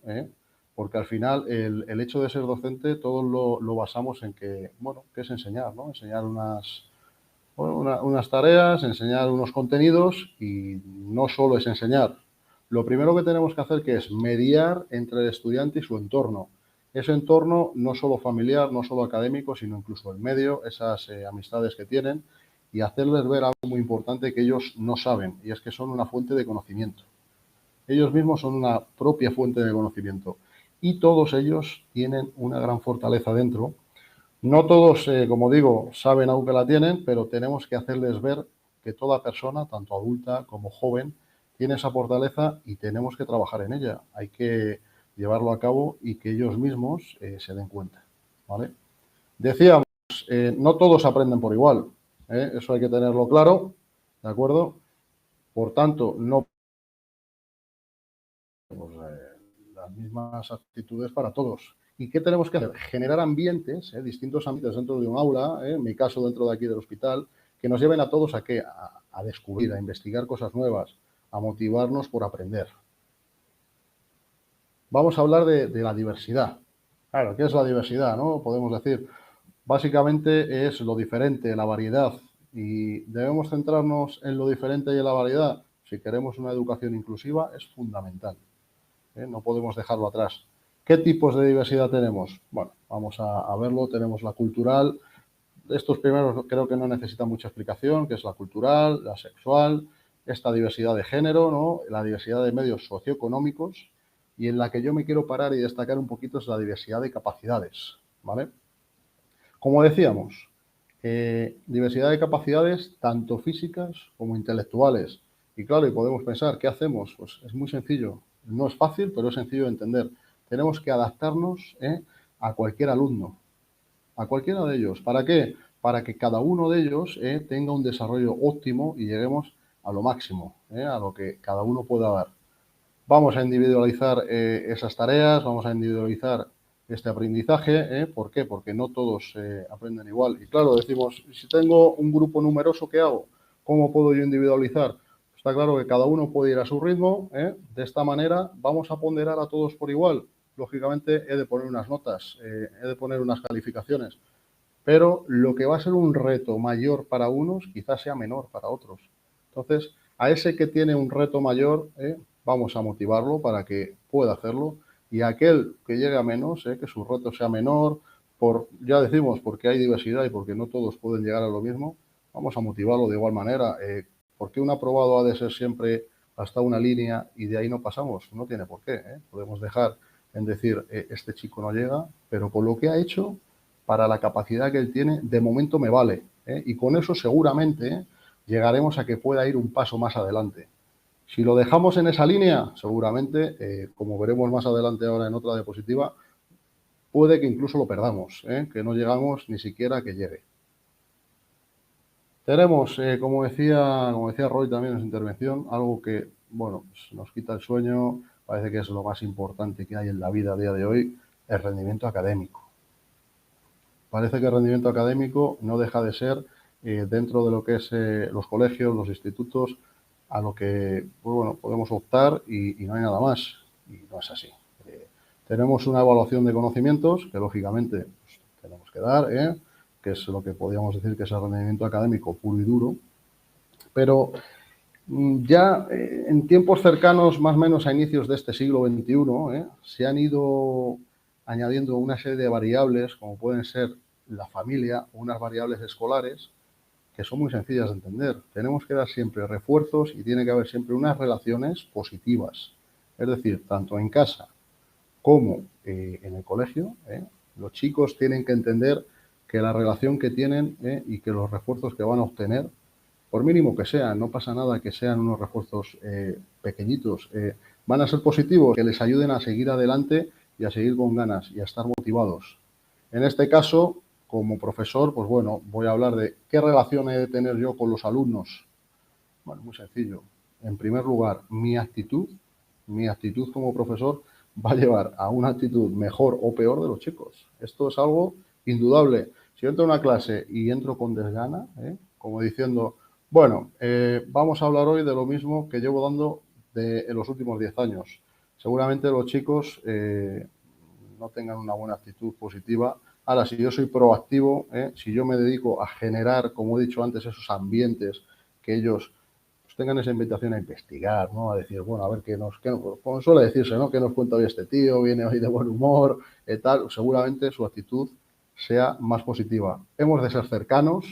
porque al final el hecho de ser docente todos lo basamos en que, bueno, que es enseñar, ¿no? Enseñar unas tareas, enseñar unos contenidos y no solo es enseñar. Lo primero que tenemos que hacer que es mediar entre el estudiante y su entorno. Ese entorno no solo familiar, no solo académico, sino incluso el medio, esas amistades que tienen y hacerles ver algo muy importante que ellos no saben y es que son una fuente de conocimiento. Ellos mismos son una propia fuente de conocimiento y todos ellos tienen una gran fortaleza dentro. No todos, como digo, saben aún que la tienen, pero tenemos que hacerles ver que toda persona, tanto adulta como joven, tiene esa fortaleza y tenemos que trabajar en ella. Hay que llevarlo a cabo y que ellos mismos se den cuenta, ¿vale? Decíamos, no todos aprenden por igual, eso hay que tenerlo claro, ¿de acuerdo? Por tanto, no pues, las mismas actitudes para todos. ¿Y qué tenemos que hacer? Generar ambientes, distintos ambientes dentro de un aula, en mi caso dentro de aquí del hospital, que nos lleven a todos a qué? A descubrir, a investigar cosas nuevas, a motivarnos por aprender. Vamos a hablar de la diversidad. Claro, ¿qué es la diversidad, no? Podemos decir, básicamente es lo diferente, la variedad. Y debemos centrarnos en lo diferente y en la variedad. Si queremos una educación inclusiva, es fundamental. No podemos dejarlo atrás. ¿Qué tipos de diversidad tenemos? Bueno, vamos a verlo. Tenemos la cultural. Estos primeros creo que no necesitan mucha explicación, que es la cultural, la sexual, esta diversidad de género, ¿no? La diversidad de medios socioeconómicos y en la que yo me quiero parar y destacar un poquito es la diversidad de capacidades, ¿vale? Como decíamos, diversidad de capacidades tanto físicas como intelectuales. Y claro, y podemos pensar, ¿qué hacemos? Pues es muy sencillo. No es fácil, pero es sencillo de entender. Tenemos que adaptarnos a cualquier alumno, a cualquiera de ellos. ¿Para qué? Para que cada uno de ellos tenga un desarrollo óptimo y lleguemos a lo máximo, a lo que cada uno pueda dar. Vamos a individualizar esas tareas, vamos a individualizar este aprendizaje. ¿Por qué? Porque no todos aprenden igual. Y claro, decimos, si tengo un grupo numeroso, ¿qué hago? ¿Cómo puedo yo individualizar? Está claro que cada uno puede ir a su ritmo. De esta manera vamos a ponderar a todos por igual. Lógicamente he de poner unas notas, he de poner unas calificaciones. pero lo que va a ser un reto mayor para unos quizás sea menor para otros. Entonces, a ese que tiene un reto mayor, vamos a motivarlo para que pueda hacerlo, y a aquel que llegue a menos, que su reto sea menor, ya decimos, porque hay diversidad y porque no todos pueden llegar a lo mismo, vamos a motivarlo de igual manera. ¿Por qué un aprobado ha de ser siempre hasta una línea y de ahí no pasamos? No tiene por qué. Podemos dejar en decir, este chico no llega, pero con lo que ha hecho, para la capacidad que él tiene, de momento me vale. Y con eso seguramente llegaremos a que pueda ir un paso más adelante. Si lo dejamos en esa línea, seguramente, como veremos más adelante ahora en otra diapositiva, puede que incluso lo perdamos, que no llegamos ni siquiera a que llegue. Tenemos, como decía Roy también en su intervención, algo que, bueno, pues nos quita el sueño, parece que es lo más importante que hay en la vida a día de hoy, el rendimiento académico. Parece que el rendimiento académico no deja de ser, dentro de lo que es los colegios, los institutos, a lo que, pues bueno, podemos optar y no hay nada más. Y no es así. Tenemos una evaluación de conocimientos que, lógicamente, pues, tenemos que dar, que es lo que podríamos decir que es el rendimiento académico puro y duro, pero ya en tiempos cercanos, más o menos a inicios de este siglo XXI, se han ido añadiendo una serie de variables, como pueden ser la familia o unas variables escolares, que son muy sencillas de entender. Tenemos que dar siempre refuerzos y tiene que haber siempre unas relaciones positivas. Es decir, tanto en casa como en el colegio, los chicos tienen que entender que la relación que tienen y que los refuerzos que van a obtener, por mínimo que sean, no pasa nada que sean unos refuerzos pequeñitos, van a ser positivos, que les ayuden a seguir adelante y a seguir con ganas y a estar motivados. En este caso, como profesor, pues bueno, voy a hablar de qué relación he de tener yo con los alumnos. Bueno, muy sencillo. En primer lugar, mi actitud como profesor va a llevar a una actitud mejor o peor de los chicos. Esto es algo indudable. Si yo entro a una clase y entro con desgana, como diciendo, bueno, vamos a hablar hoy de lo mismo que llevo dando en los últimos 10 años. Seguramente los chicos no tengan una buena actitud positiva. Ahora, si yo soy proactivo, si yo me dedico a generar, como he dicho antes, esos ambientes que ellos pues, tengan esa invitación a investigar, ¿no? A decir, bueno, a ver como suele decirse, ¿no? ¿Qué nos cuenta hoy este tío? Viene hoy de buen humor, tal. Seguramente su actitud sea más positiva. Hemos de ser cercanos,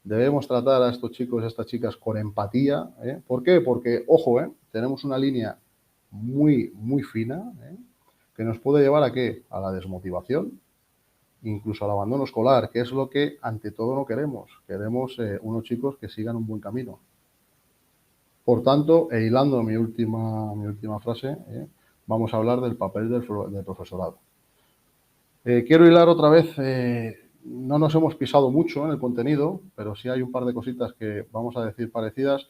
debemos tratar a estos chicos y a estas chicas con empatía. ¿Por qué? Porque, ojo, tenemos una línea muy, muy fina, que nos puede llevar ¿a qué? A la desmotivación, incluso al abandono escolar, que es lo que ante todo no queremos. Queremos unos chicos que sigan un buen camino. Por tanto, hilando mi última frase, vamos a hablar del papel del profesorado. Quiero hilar otra vez, no nos hemos pisado mucho en el contenido, pero sí hay un par de cositas que vamos a decir parecidas.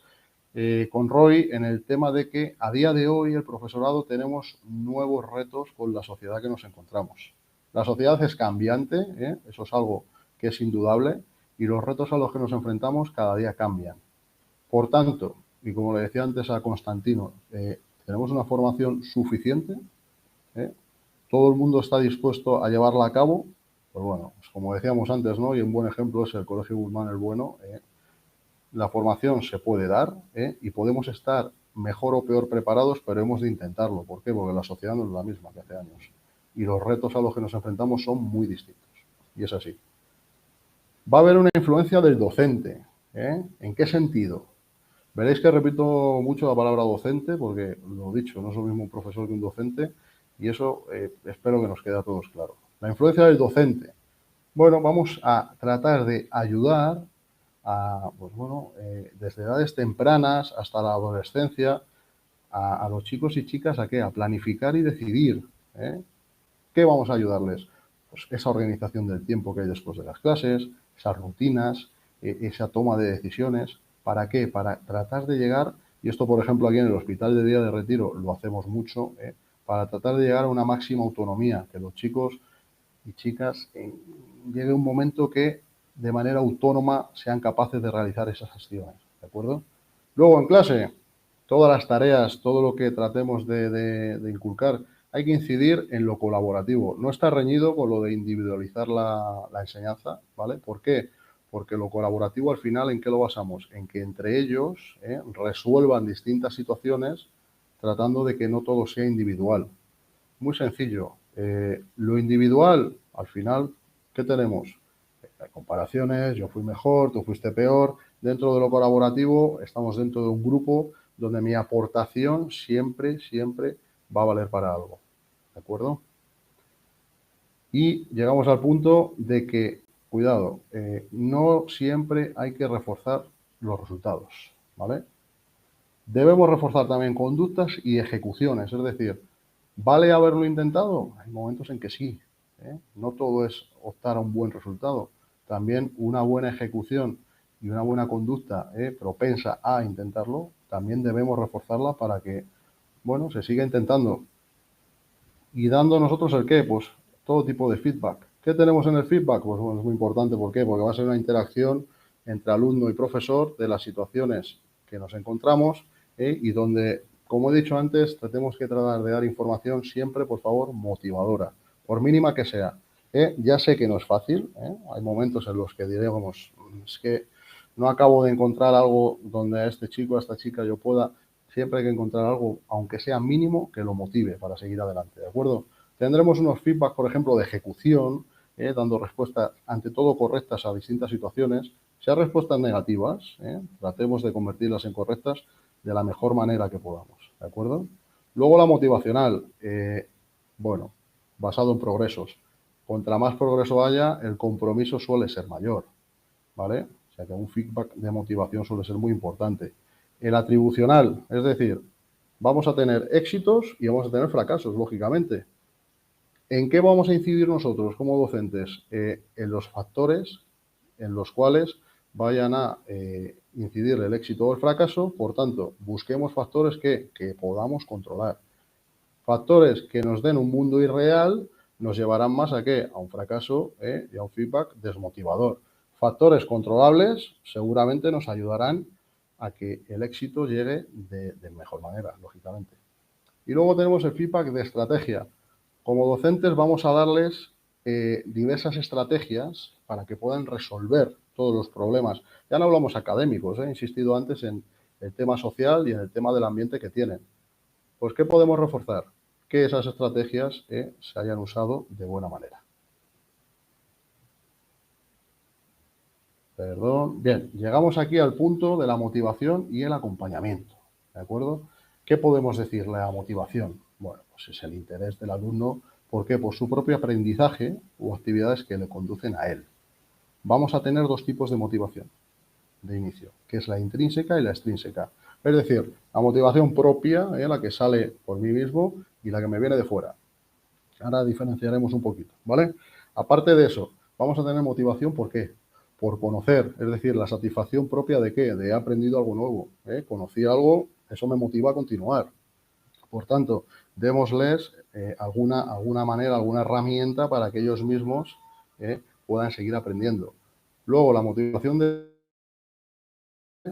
Con Roy en el tema de que a día de hoy el profesorado tenemos nuevos retos con la sociedad que nos encontramos. La sociedad es cambiante, eso es algo que es indudable, y los retos a los que nos enfrentamos cada día cambian. Por tanto, y como le decía antes a Constantino, tenemos una formación suficiente, todo el mundo está dispuesto a llevarla a cabo, pues bueno, pues como decíamos antes, ¿no? Y un buen ejemplo es el Colegio Guzmán el Bueno. La formación se puede dar y podemos estar mejor o peor preparados, pero hemos de intentarlo. ¿Por qué? Porque la sociedad no es la misma que hace años y los retos a los que nos enfrentamos son muy distintos. Y es así. Va a haber una influencia del docente. ¿En qué sentido? Veréis que repito mucho la palabra docente porque, lo dicho, no es lo mismo un profesor que un docente y eso espero que nos quede a todos claro. La influencia del docente. Bueno, vamos a tratar de ayudar pues bueno, desde edades tempranas hasta la adolescencia, a los chicos y chicas ¿a qué? A planificar y decidir. ¿Qué vamos a ayudarles? Pues esa organización del tiempo que hay después de las clases, esas rutinas, esa toma de decisiones. ¿Para qué? Para tratar de llegar, y esto por ejemplo aquí en el Hospital de Día de Retiro lo hacemos mucho, para tratar de llegar a una máxima autonomía, que los chicos y chicas llegue un momento que de manera autónoma sean capaces de realizar esas gestiones, ¿de acuerdo? Luego en clase, todas las tareas, todo lo que tratemos de inculcar, hay que incidir en lo colaborativo. No está reñido con lo de individualizar la enseñanza, ¿vale? ¿Por qué? Porque lo colaborativo al final, ¿en qué lo basamos? En que entre ellos resuelvan distintas situaciones tratando de que no todo sea individual. Muy sencillo. Lo individual, al final, ¿qué tenemos? Comparaciones, yo fui mejor, tú fuiste peor. Dentro de lo colaborativo, estamos dentro de un grupo donde mi aportación siempre va a valer para algo. ¿De acuerdo? Y llegamos al punto de que, cuidado, no siempre hay que reforzar los resultados, ¿vale? Debemos reforzar también conductas y ejecuciones, es decir, ¿vale haberlo intentado? Hay momentos en que sí, ¿eh? No todo es optar a un buen resultado. También una buena ejecución y una buena conducta propensa a intentarlo, también debemos reforzarla para que, bueno, se siga intentando. Y dando nosotros el qué, pues todo tipo de feedback. ¿Qué tenemos en el feedback? Pues bueno, es muy importante. ¿Por qué? Porque va a ser una interacción entre alumno y profesor de las situaciones que nos encontramos y donde, como he dicho antes, tenemos que tratar de dar información siempre, por favor, motivadora, por mínima que sea. Ya sé que no es fácil, hay momentos en los que diremos, es que no acabo de encontrar algo donde a este chico, a esta chica yo pueda. Siempre hay que encontrar algo, aunque sea mínimo, que lo motive para seguir adelante, ¿de acuerdo? Tendremos unos feedback, por ejemplo, de ejecución, dando respuestas ante todo correctas a distintas situaciones. Si hay respuestas negativas, tratemos de convertirlas en correctas de la mejor manera que podamos, ¿de acuerdo? Luego la motivacional, bueno, basado en progresos. Contra más progreso haya, el compromiso suele ser mayor, ¿vale? O sea que un feedback de motivación suele ser muy importante. El atribucional, es decir, vamos a tener éxitos y vamos a tener fracasos, lógicamente. ¿En qué vamos a incidir nosotros como docentes? En los factores en los cuales vayan a incidir el éxito o el fracaso. Por tanto, busquemos factores que podamos controlar. Factores que nos den un mundo irreal nos llevarán más a ¿qué? A un fracaso y a un feedback desmotivador. Factores controlables seguramente nos ayudarán a que el éxito llegue de mejor manera, lógicamente. Y luego tenemos el feedback de estrategia. Como docentes vamos a darles diversas estrategias para que puedan resolver todos los problemas. Ya no hablamos académicos, he insistido antes en el tema social y en el tema del ambiente que tienen. Pues, ¿qué podemos reforzar? Que esas estrategias se hayan usado de buena manera. Perdón. Bien, llegamos aquí al punto de la motivación y el acompañamiento, ¿de acuerdo? ¿Qué podemos decirle a la motivación? Bueno, pues es el interés del alumno. ¿Por qué? Por su propio aprendizaje o actividades que le conducen a él. Vamos a tener dos tipos de motivación de inicio, que es la intrínseca y la extrínseca. Es decir, la motivación propia, la que sale por mí mismo y la que me viene de fuera. Ahora diferenciaremos un poquito, ¿vale? Aparte de eso, vamos a tener motivación, ¿por qué? Por conocer, es decir, la satisfacción propia de ¿qué? De he aprendido algo nuevo, conocí algo, eso me motiva a continuar. Por tanto, démosles alguna manera, alguna herramienta para que ellos mismos puedan seguir aprendiendo. Luego, la motivación de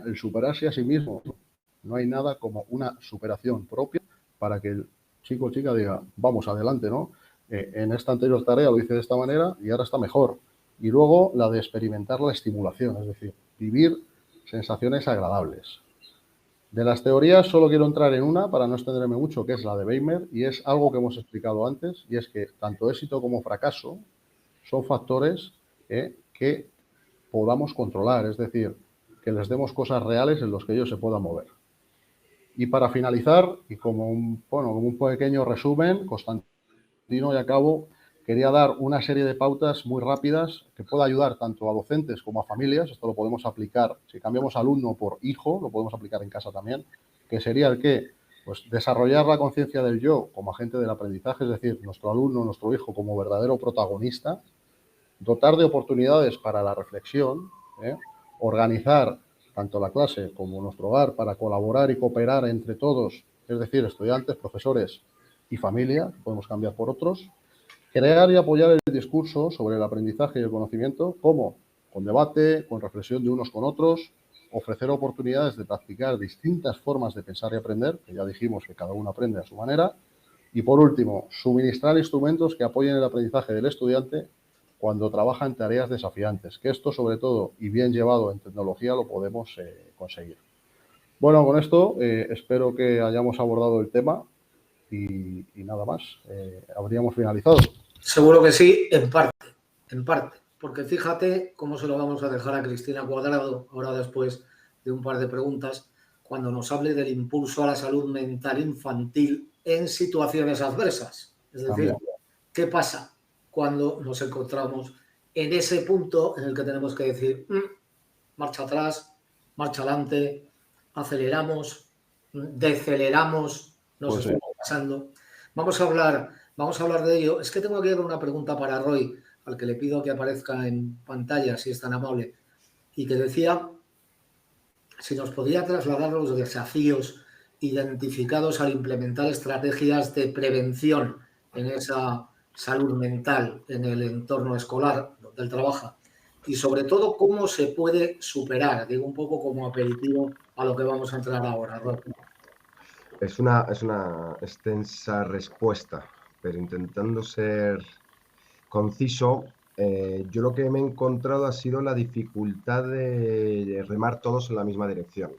el superarse a sí mismo. No hay nada como una superación propia para que el chico o chica diga, vamos, adelante, ¿no? En esta anterior tarea lo hice de esta manera y ahora está mejor. Y luego la de experimentar la estimulación, es decir, vivir sensaciones agradables. De las teorías solo quiero entrar en una para no extenderme mucho, que es la de Weimer, y es algo que hemos explicado antes, y es que tanto éxito como fracaso son factores que podamos controlar, es decir, que les demos cosas reales en los que ellos se puedan mover. Y para finalizar, y como un pequeño resumen, Constantino y acabo, quería dar una serie de pautas muy rápidas que pueda ayudar tanto a docentes como a familias. Esto lo podemos aplicar, si cambiamos alumno por hijo, lo podemos aplicar en casa también, que sería el que, pues, desarrollar la conciencia del yo como agente del aprendizaje, es decir, nuestro alumno, nuestro hijo como verdadero protagonista, dotar de oportunidades para la reflexión, organizar tanto la clase como nuestro hogar para colaborar y cooperar entre todos, es decir, estudiantes, profesores y familia, podemos cambiar por otros, crear y apoyar el discurso sobre el aprendizaje y el conocimiento, ¿cómo? Con debate, con reflexión de unos con otros, ofrecer oportunidades de practicar distintas formas de pensar y aprender, que ya dijimos que cada uno aprende a su manera, Y por último, suministrar instrumentos que apoyen el aprendizaje del estudiante cuando trabaja en tareas desafiantes, que esto sobre todo y bien llevado en tecnología lo podemos conseguir. Bueno, con esto espero que hayamos abordado el tema y nada más, habríamos finalizado. Seguro que sí, en parte, porque fíjate cómo se lo vamos a dejar a Cristina Cuadrado, ahora después de un par de preguntas, cuando nos hable del impulso a la salud mental infantil en situaciones adversas. Es decir, ¿qué pasa cuando nos encontramos en ese punto en el que tenemos que decir marcha atrás, marcha adelante, aceleramos, deceleramos, nos estamos pasando? Vamos a hablar de ello. Es que tengo aquí una pregunta para Roy, al que le pido que aparezca en pantalla, si es tan amable, y que decía si nos podía trasladar los desafíos identificados al implementar estrategias de prevención en esa salud mental en el entorno escolar donde él trabaja y sobre todo cómo se puede superar, digo un poco como aperitivo a lo que vamos a entrar ahora, Rob. Es una extensa respuesta, pero intentando ser conciso, yo lo que me he encontrado ha sido la dificultad de remar todos en la misma dirección,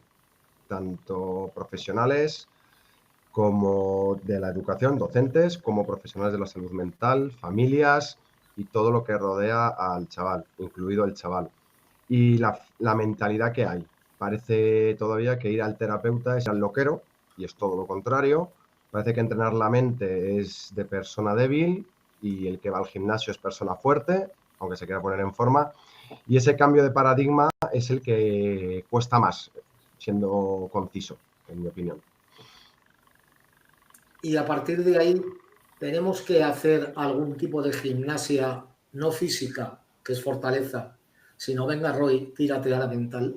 tanto profesionales como de la educación, docentes, como profesionales de la salud mental, familias y todo lo que rodea al chaval, incluido el chaval. Y la mentalidad que hay. Parece todavía que ir al terapeuta es al loquero, y es todo lo contrario. Parece que entrenar la mente es de persona débil y el que va al gimnasio es persona fuerte, aunque se quiera poner en forma. Y ese cambio de paradigma es el que cuesta más, siendo conciso, en mi opinión. Y a partir de ahí tenemos que hacer algún tipo de gimnasia no física, que es fortaleza, sino venga Roy, tírate a la mental.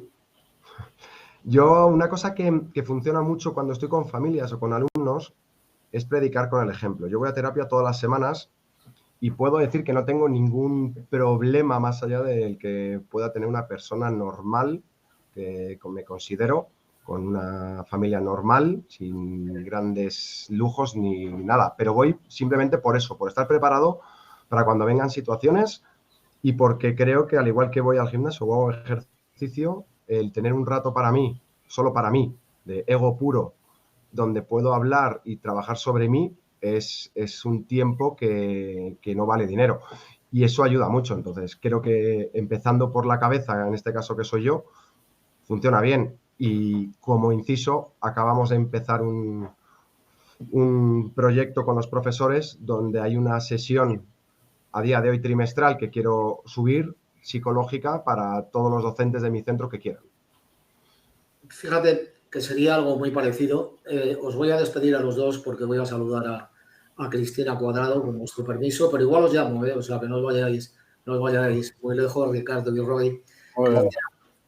Yo, una cosa que funciona mucho cuando estoy con familias o con alumnos es predicar con el ejemplo. Yo voy a terapia todas las semanas y puedo decir que no tengo ningún problema más allá del que pueda tener una persona normal, que me considero, con una familia normal, sin grandes lujos ni nada. Pero voy simplemente por eso, por estar preparado para cuando vengan situaciones y porque creo que al igual que voy al gimnasio o hago ejercicio, el tener un rato para mí, solo para mí, de ego puro, donde puedo hablar y trabajar sobre mí, es un tiempo que no vale dinero. Y eso ayuda mucho. Entonces, creo que empezando por la cabeza, en este caso que soy yo, funciona bien. Y como inciso, acabamos de empezar un proyecto con los profesores donde hay una sesión a día de hoy trimestral que quiero subir, psicológica, para todos los docentes de mi centro que quieran. Fíjate que sería algo muy parecido. Os voy a despedir a los dos porque voy a saludar a Cristina Cuadrado con vuestro permiso, pero igual os llamo, o sea que no os vayáis muy lejos, Ricardo y Roy.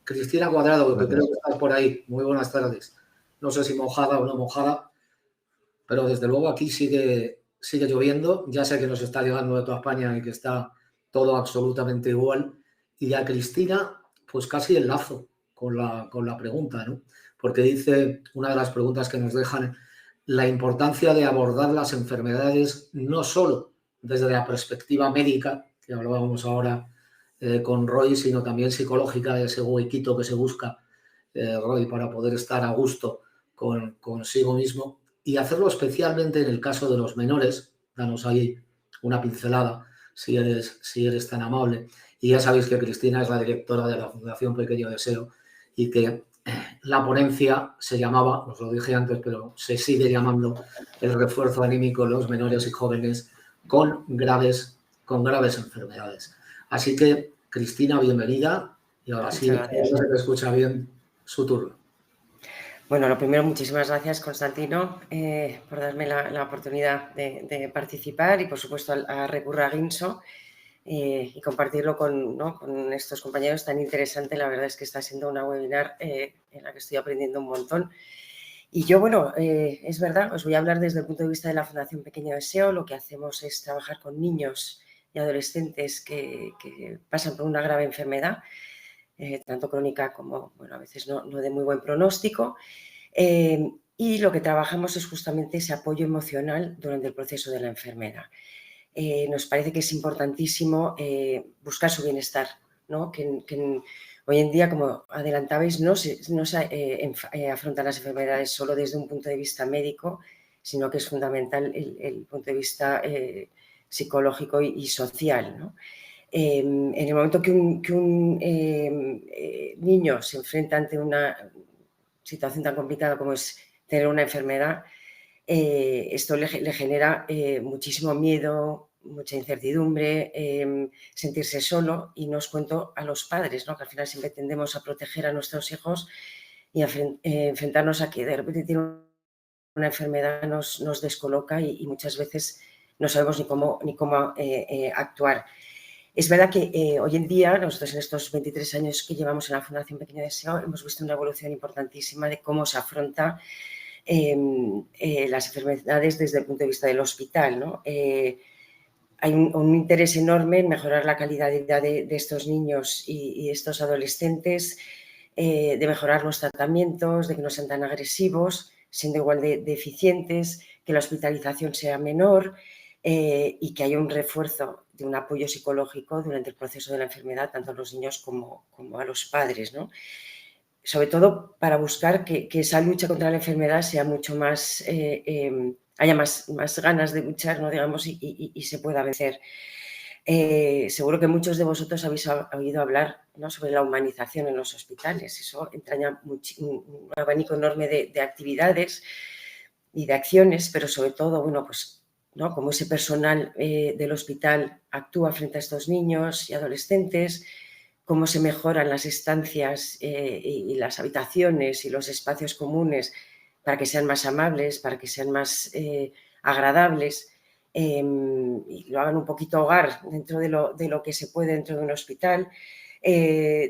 Cristina Cuadrado, que creo que está por ahí. Muy buenas tardes. No sé si mojada o no mojada, pero desde luego aquí sigue lloviendo. Ya sé que nos está llegando de toda España y que está todo absolutamente igual. Y a Cristina, pues casi enlazo con la pregunta, ¿no? Porque dice una de las preguntas que nos dejan la importancia de abordar las enfermedades no solo desde la perspectiva médica, que hablábamos ahora con Roy, sino también psicológica, ese huequito que se busca, Roy, para poder estar a gusto consigo mismo y hacerlo especialmente en el caso de los menores. Danos ahí una pincelada, si eres tan amable. Y ya sabéis que Cristina es la directora de la Fundación Pequeño Deseo y que la ponencia se llamaba, os lo dije antes, pero se sigue llamando el refuerzo anímico en los menores y jóvenes con graves enfermedades. Así que, Cristina, bienvenida. Y ahora sí, se te escucha bien, su turno. Bueno, lo primero, muchísimas gracias, Constantino, por darme la oportunidad de participar y, por supuesto, a Recurra Guinso y compartirlo con estos compañeros tan interesante. La verdad es que está siendo una webinar en la que estoy aprendiendo un montón. Y yo, bueno, es verdad, os voy a hablar desde el punto de vista de la Fundación Pequeño Deseo. Lo que hacemos es trabajar con niños y adolescentes que pasan por una grave enfermedad, tanto crónica como, bueno, a veces no de muy buen pronóstico. y lo que trabajamos es justamente ese apoyo emocional durante el proceso de la enfermedad. Nos parece que es importantísimo buscar su bienestar, ¿no? Hoy en día, como adelantabais, no se afrontan las enfermedades solo desde un punto de vista médico, sino que es fundamental el punto de vista psicológico y social, ¿no? En el momento que un niño se enfrenta ante una situación tan complicada como es tener una enfermedad, esto le genera muchísimo miedo, mucha incertidumbre, sentirse solo, y no os cuento a los padres, ¿no? Que al final siempre tendemos a proteger a nuestros hijos y a enfrentarnos a que de repente tiene una enfermedad nos descoloca y muchas veces no sabemos ni cómo actuar. Es verdad que hoy en día, nosotros en estos 23 años que llevamos en la Fundación Pequeño Deseo, hemos visto una evolución importantísima de cómo se afronta las enfermedades desde el punto de vista del hospital, ¿no? Hay un interés enorme en mejorar la calidad de vida de estos niños y estos adolescentes, de mejorar los tratamientos, de que no sean tan agresivos, siendo igual de eficientes, que la hospitalización sea menor y que haya un refuerzo de un apoyo psicológico durante el proceso de la enfermedad, tanto a los niños como a los padres, ¿no? Sobre todo para buscar que esa lucha contra la enfermedad sea mucho más, haya más ganas de luchar, ¿no? Digamos, y se pueda vencer. Seguro que muchos de vosotros habéis oído hablar, ¿no? Sobre la humanización en los hospitales. Eso entraña un abanico enorme de actividades y de acciones, pero sobre todo, bueno, pues, ¿no? Como ese personal del hospital actúa frente a estos niños y adolescentes, cómo se mejoran las estancias y las habitaciones y los espacios comunes para que sean más amables, para que sean más agradables y lo hagan un poquito hogar dentro de lo que se puede dentro de un hospital.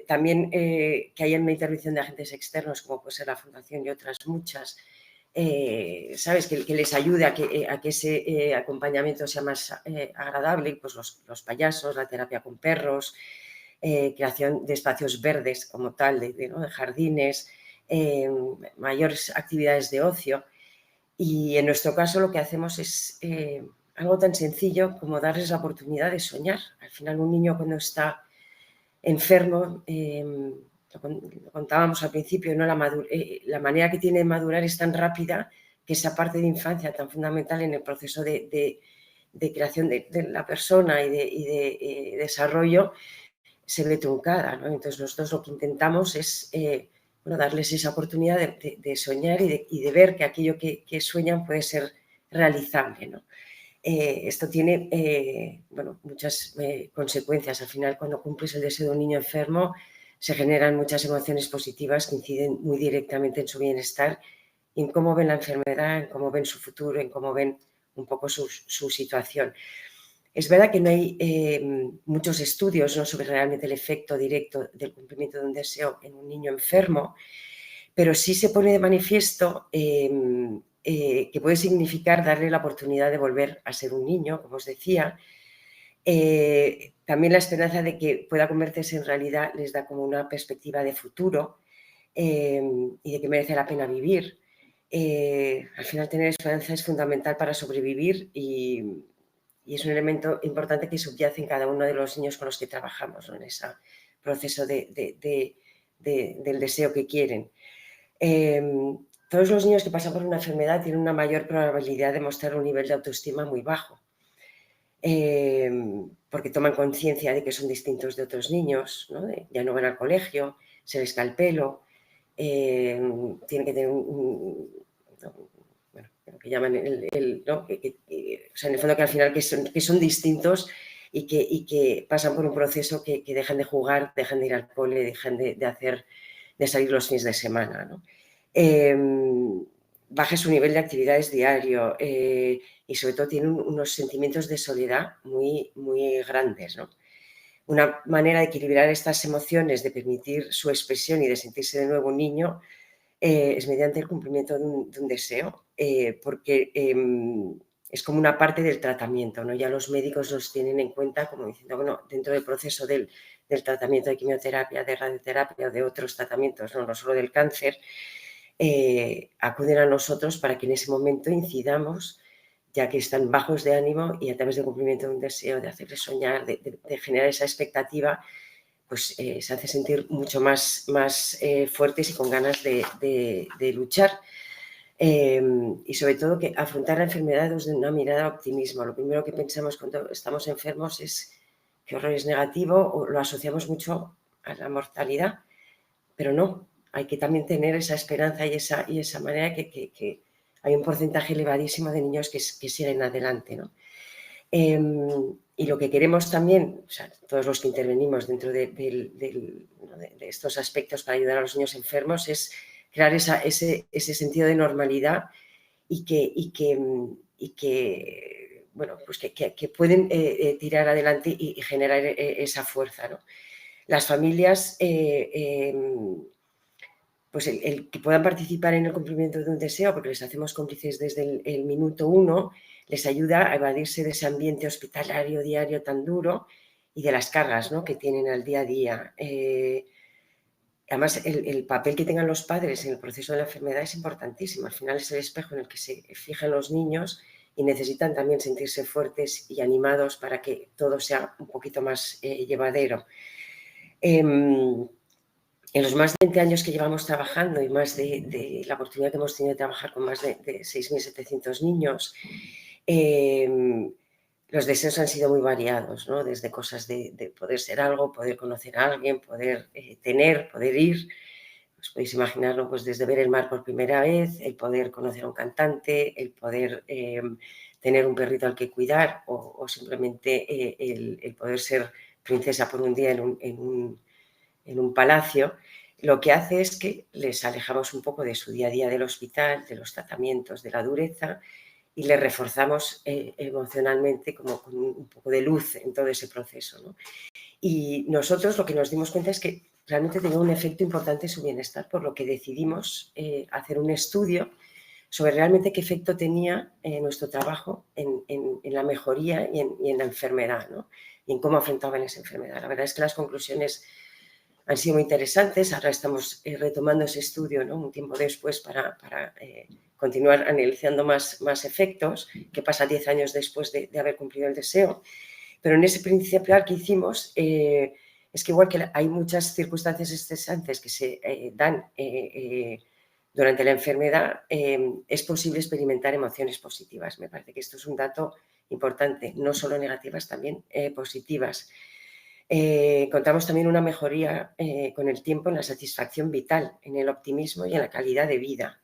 También que haya una intervención de agentes externos, como puede ser la Fundación y otras muchas, ¿sabes? Que les ayude a que ese acompañamiento sea más agradable, pues los payasos, la terapia con perros, creación de espacios verdes como tal, ¿no? De jardines, mayores actividades de ocio. Y en nuestro caso lo que hacemos es algo tan sencillo como darles la oportunidad de soñar. Al final un niño cuando está enfermo, lo contábamos al principio, ¿no? La manera que tiene de madurar es tan rápida que esa parte de infancia tan fundamental en el proceso de creación de la persona y de desarrollo se ve truncada, ¿no? Entonces nosotros lo que intentamos es bueno, darles esa oportunidad de soñar y de ver que aquello que sueñan puede ser realizable, ¿no? Esto tiene bueno, muchas consecuencias. Al final, cuando cumples el deseo de un niño enfermo, se generan muchas emociones positivas que inciden muy directamente en su bienestar y en cómo ven la enfermedad, en cómo ven su futuro, en cómo ven un poco su situación. Es verdad que no hay muchos estudios, ¿no? Sobre realmente el efecto directo del cumplimiento de un deseo en un niño enfermo, pero sí se pone de manifiesto que puede significar darle la oportunidad de volver a ser un niño, como os decía. También la esperanza de que pueda convertirse en realidad les da como una perspectiva de futuro y de que merece la pena vivir. Al final tener esperanza es fundamental para sobrevivir y es un elemento importante que subyace en cada uno de los niños con los que trabajamos, ¿no? En ese proceso del deseo que quieren. Todos los niños que pasan por una enfermedad tienen una mayor probabilidad de mostrar un nivel de autoestima muy bajo, porque toman conciencia de que son distintos de otros niños, ¿no? Ya no van al colegio, se les cae el pelo, tienen que tener bueno, lo que llaman ¿no? O sea, en el fondo que al final que son distintos y que pasan por un proceso que dejan de jugar, dejan de ir al cole, dejan de salir los fines de semana, ¿no? Baja su nivel de actividades diario y sobre todo tienen unos sentimientos de soledad muy, muy grandes, ¿no? Una manera de equilibrar estas emociones, de permitir su expresión y de sentirse de nuevo un niño es mediante el cumplimiento de un deseo, porque es como una parte del tratamiento, ¿no? Ya los médicos los tienen en cuenta como diciendo, bueno, dentro del proceso del tratamiento de quimioterapia, de radioterapia o de otros tratamientos, no solo del cáncer, acuden a nosotros para que en ese momento incidamos, ya que están bajos de ánimo, y a través del cumplimiento de un deseo, de hacerles soñar, de generar esa expectativa, pues se hace sentir mucho más fuertes y con ganas de luchar. Y sobre todo que afrontar la enfermedad desde una mirada de optimismo. Lo primero que pensamos cuando estamos enfermos es que horror es negativo, o lo asociamos mucho a la mortalidad, pero no, hay que también tener esa esperanza y esa manera que hay un porcentaje elevadísimo de niños que siguen adelante, ¿no? Y lo que queremos también, o sea, todos los que intervenimos dentro de estos aspectos para ayudar a los niños enfermos, es crear ese sentido de normalidad y que bueno, pues que pueden tirar adelante y generar esa fuerza, ¿no? Las familias, pues el que puedan participar en el cumplimiento de un deseo, porque les hacemos cómplices desde el minuto 1, les ayuda a evadirse de ese ambiente hospitalario diario tan duro y de las cargas, ¿no?, que tienen al día a día. Además, el papel que tengan los padres en el proceso de la enfermedad es importantísimo. Al final es el espejo en el que se fijan los niños y necesitan también sentirse fuertes y animados para que todo sea un poquito más llevadero. En los más de 20 años que llevamos trabajando y más de la oportunidad que hemos tenido de trabajar con más de 6.700 niños, los deseos han sido muy variados, ¿no? Desde cosas de poder ser algo, poder conocer a alguien, poder tener, poder ir. Os podéis imaginarlo, pues desde ver el mar por primera vez, el poder conocer a un cantante, el poder tener un perrito al que cuidar, o simplemente el poder ser princesa por un día en un palacio. Lo que hace es que les alejamos un poco de su día a día del hospital, de los tratamientos, de la dureza, y les reforzamos emocionalmente como con un poco de luz en todo ese proceso, ¿no? Y nosotros lo que nos dimos cuenta es que realmente tenía un efecto importante en su bienestar, por lo que decidimos hacer un estudio sobre realmente qué efecto tenía nuestro trabajo en la mejoría y en la enfermedad, ¿no? Y en cómo afrontaban esa enfermedad. La verdad es que las conclusiones han sido muy interesantes. Ahora estamos retomando ese estudio, ¿no?, un tiempo después para continuar analizando más efectos, que pasa 10 años después de haber cumplido el deseo. Pero en ese principal que hicimos, es que igual que hay muchas circunstancias estresantes que se dan durante la enfermedad, es posible experimentar emociones positivas. Me parece que esto es un dato importante, no solo negativas, también positivas. Encontramos también una mejoría con el tiempo en la satisfacción vital, en el optimismo y en la calidad de vida.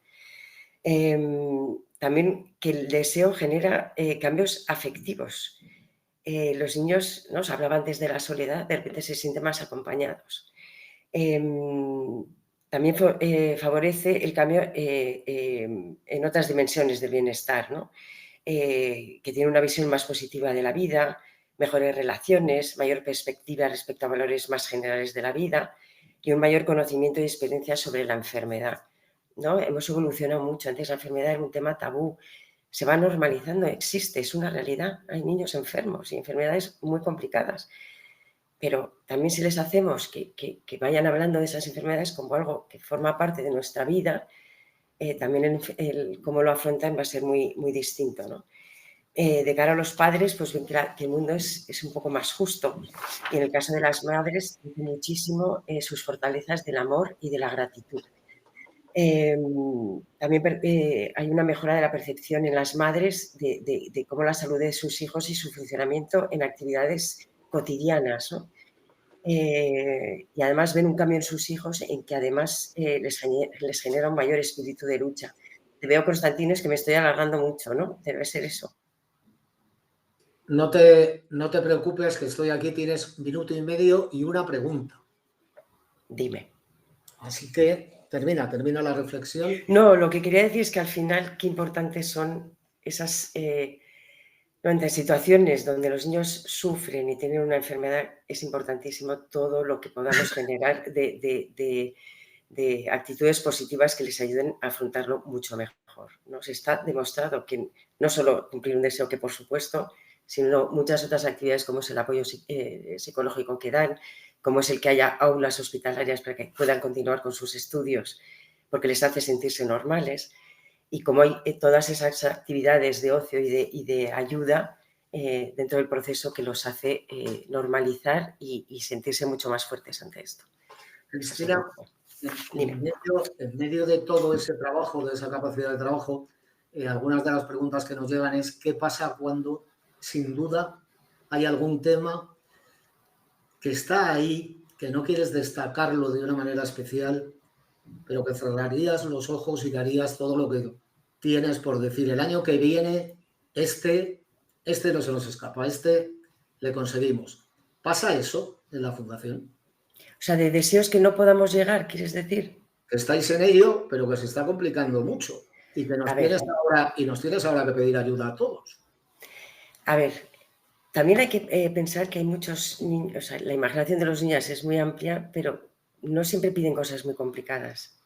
También que el deseo genera cambios afectivos. Los niños, ¿no?, os hablaba antes de la soledad, de repente se sienten más acompañados. También favorece el cambio en otras dimensiones del bienestar, ¿no? Que tiene una visión más positiva de la vida, mejores relaciones, mayor perspectiva respecto a valores más generales de la vida y un mayor conocimiento y experiencia sobre la enfermedad, ¿no? Hemos evolucionado mucho. Antes la enfermedad era un tema tabú. Se va normalizando, existe, es una realidad. Hay niños enfermos y enfermedades muy complicadas. Pero también si les hacemos que vayan hablando de esas enfermedades como algo que forma parte de nuestra vida, también cómo lo afrontan va a ser muy, muy distinto, ¿no? De cara a los padres, pues ven que el mundo es un poco más justo. Y en el caso de las madres, dice muchísimo sus fortalezas del amor y de la gratitud. También hay una mejora de la percepción en las madres de cómo la salud de sus hijos y su funcionamiento en actividades cotidianas, ¿no? Y además ven un cambio en sus hijos en que además les genera un mayor espíritu de lucha. Te veo, Constantino, es que me estoy alargando mucho, ¿no? Debe ser eso. No te preocupes, que estoy aquí, tienes 1 minuto y medio y una pregunta. Dime. Así que termina la reflexión. No, lo que quería decir es que al final qué importantes son esas entre situaciones donde los niños sufren y tienen una enfermedad. Es importantísimo todo lo que podamos generar de actitudes positivas que les ayuden a afrontarlo mucho mejor. Nos está demostrado que no solo cumplir un deseo, que por supuesto, sino muchas otras actividades, como es el apoyo psicológico que dan, como es el que haya aulas hospitalarias para que puedan continuar con sus estudios, porque les hace sentirse normales. Y como hay todas esas actividades de ocio y de ayuda dentro del proceso que los hace normalizar y sentirse mucho más fuertes ante esto. Cristina, en medio de todo ese trabajo, de esa capacidad de trabajo, algunas de las preguntas que nos llevan es ¿qué pasa cuando, sin duda, hay algún tema que está ahí, que no quieres destacarlo de una manera especial, pero que cerrarías los ojos y darías todo lo que tienes por decir? El año que viene, este no se nos escapa, le conseguimos. ¿Pasa eso en la Fundación? O sea, de deseos que no podamos llegar, ¿quieres decir? Que estáis en ello, pero que se está complicando mucho y que nos tienes ahora que pedir ayuda a todos. A ver, también hay que pensar que hay muchos niños, o sea, la imaginación de los niños es muy amplia, pero no siempre piden cosas muy complicadas,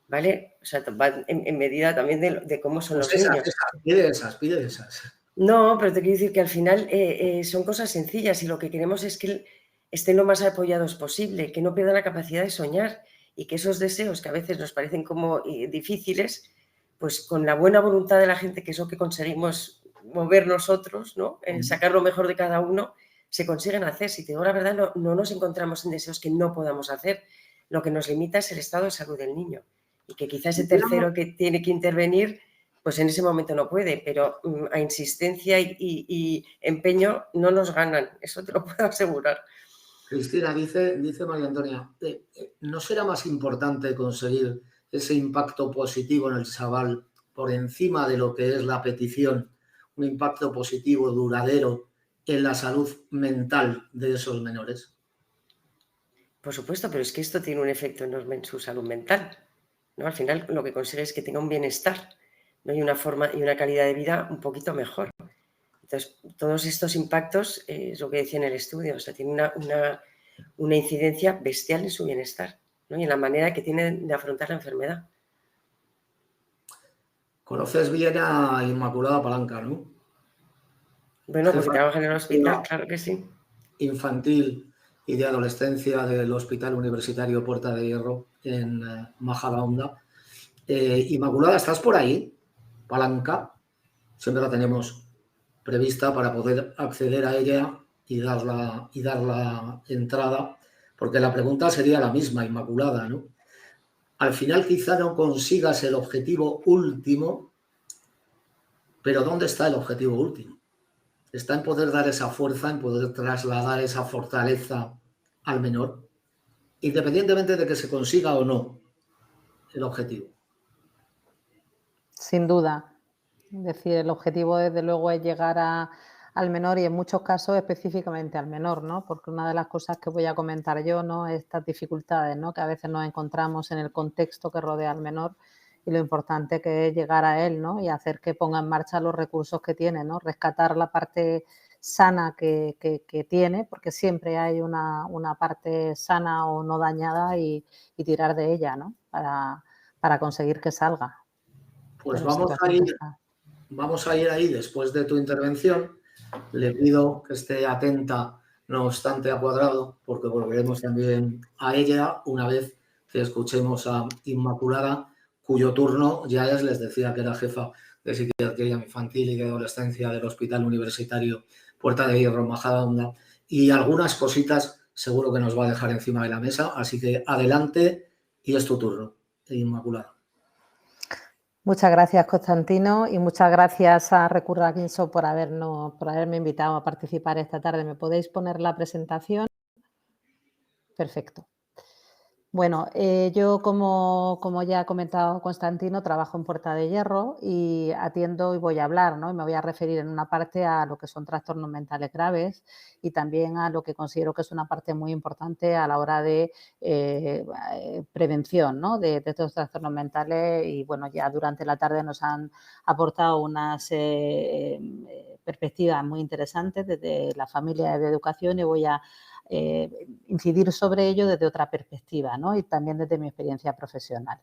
¿vale? O sea, va en medida también de cómo son los niños. Pide esas. No, pero te quiero decir que al final son cosas sencillas y lo que queremos es que estén lo más apoyados posible, que no pierdan la capacidad de soñar y que esos deseos que a veces nos parecen como difíciles, pues con la buena voluntad de la gente, que es lo que conseguimos mover nosotros, ¿no? Sacar lo mejor de cada uno, se consiguen hacer. Si te digo la verdad, no nos encontramos en deseos que no podamos hacer. Lo que nos limita es el estado de salud del niño y que quizás ese tercero que tiene que intervenir, pues en ese momento no puede, pero a insistencia y empeño no nos ganan, eso te lo puedo asegurar. Cristina, dice María Antonia, ¿no será más importante conseguir ese impacto positivo en el chaval por encima de lo que es la petición, un impacto positivo duradero en la salud mental de esos menores? Por supuesto, pero es que esto tiene un efecto enorme en su salud mental, ¿no? Al final lo que consigue es que tenga un bienestar, ¿no? Y una forma y una calidad de vida un poquito mejor. Entonces, todos estos impactos, es lo que decía en el estudio, o sea, tiene una incidencia bestial en su bienestar, ¿no? Y en la manera que tiene de afrontar la enfermedad. Conoces bien a Inmaculada Palanca, ¿no? Bueno, porque trabaja en el hospital, claro que sí. Infantil y de adolescencia del Hospital Universitario Puerta de Hierro en Majadahonda. Inmaculada, ¿estás por ahí? Palanca, siempre la tenemos prevista para poder acceder a ella y dar la entrada, porque la pregunta sería la misma, Inmaculada, ¿no? Al final quizá no consigas el objetivo último, pero ¿dónde está el objetivo último? Está en poder dar esa fuerza, en poder trasladar esa fortaleza al menor, independientemente de que se consiga o no el objetivo. Sin duda. Es decir, el objetivo desde luego es llegar al menor y en muchos casos específicamente al menor, ¿no? Porque una de las cosas que voy a comentar yo, ¿no? Estas dificultades, ¿no? Que a veces nos encontramos en el contexto que rodea al menor y lo importante que es llegar a él, ¿no? Y hacer que ponga en marcha los recursos que tiene, ¿no? Rescatar la parte sana que tiene, porque siempre hay una parte sana o no dañada y tirar de ella, ¿no? Para conseguir que salga. Pues vamos a ir ahí después de tu intervención. Le pido que esté atenta, no obstante, a Cuadrado, porque volveremos también a ella una vez que escuchemos a Inmaculada, cuyo turno ya es, les decía que era jefa de psiquiatría infantil y de adolescencia del Hospital Universitario Puerta de Hierro, Majadahonda, y algunas cositas seguro que nos va a dejar encima de la mesa, así que adelante y es tu turno, Inmaculada. Muchas gracias, Constantino, y muchas gracias a Recurra Guinso por haberme invitado a participar esta tarde. ¿Me podéis poner la presentación? Perfecto. Bueno, yo como ya ha comentado Constantino, trabajo en Puerta de Hierro y atiendo y voy a hablar, ¿no? Y me voy a referir en una parte a lo que son trastornos mentales graves y también a lo que considero que es una parte muy importante a la hora de prevención, ¿no? de estos trastornos mentales y bueno, ya durante la tarde nos han aportado unas perspectivas muy interesantes desde la familia de educación y voy a incidir sobre ello desde otra perspectiva, ¿no? Y también desde mi experiencia profesional.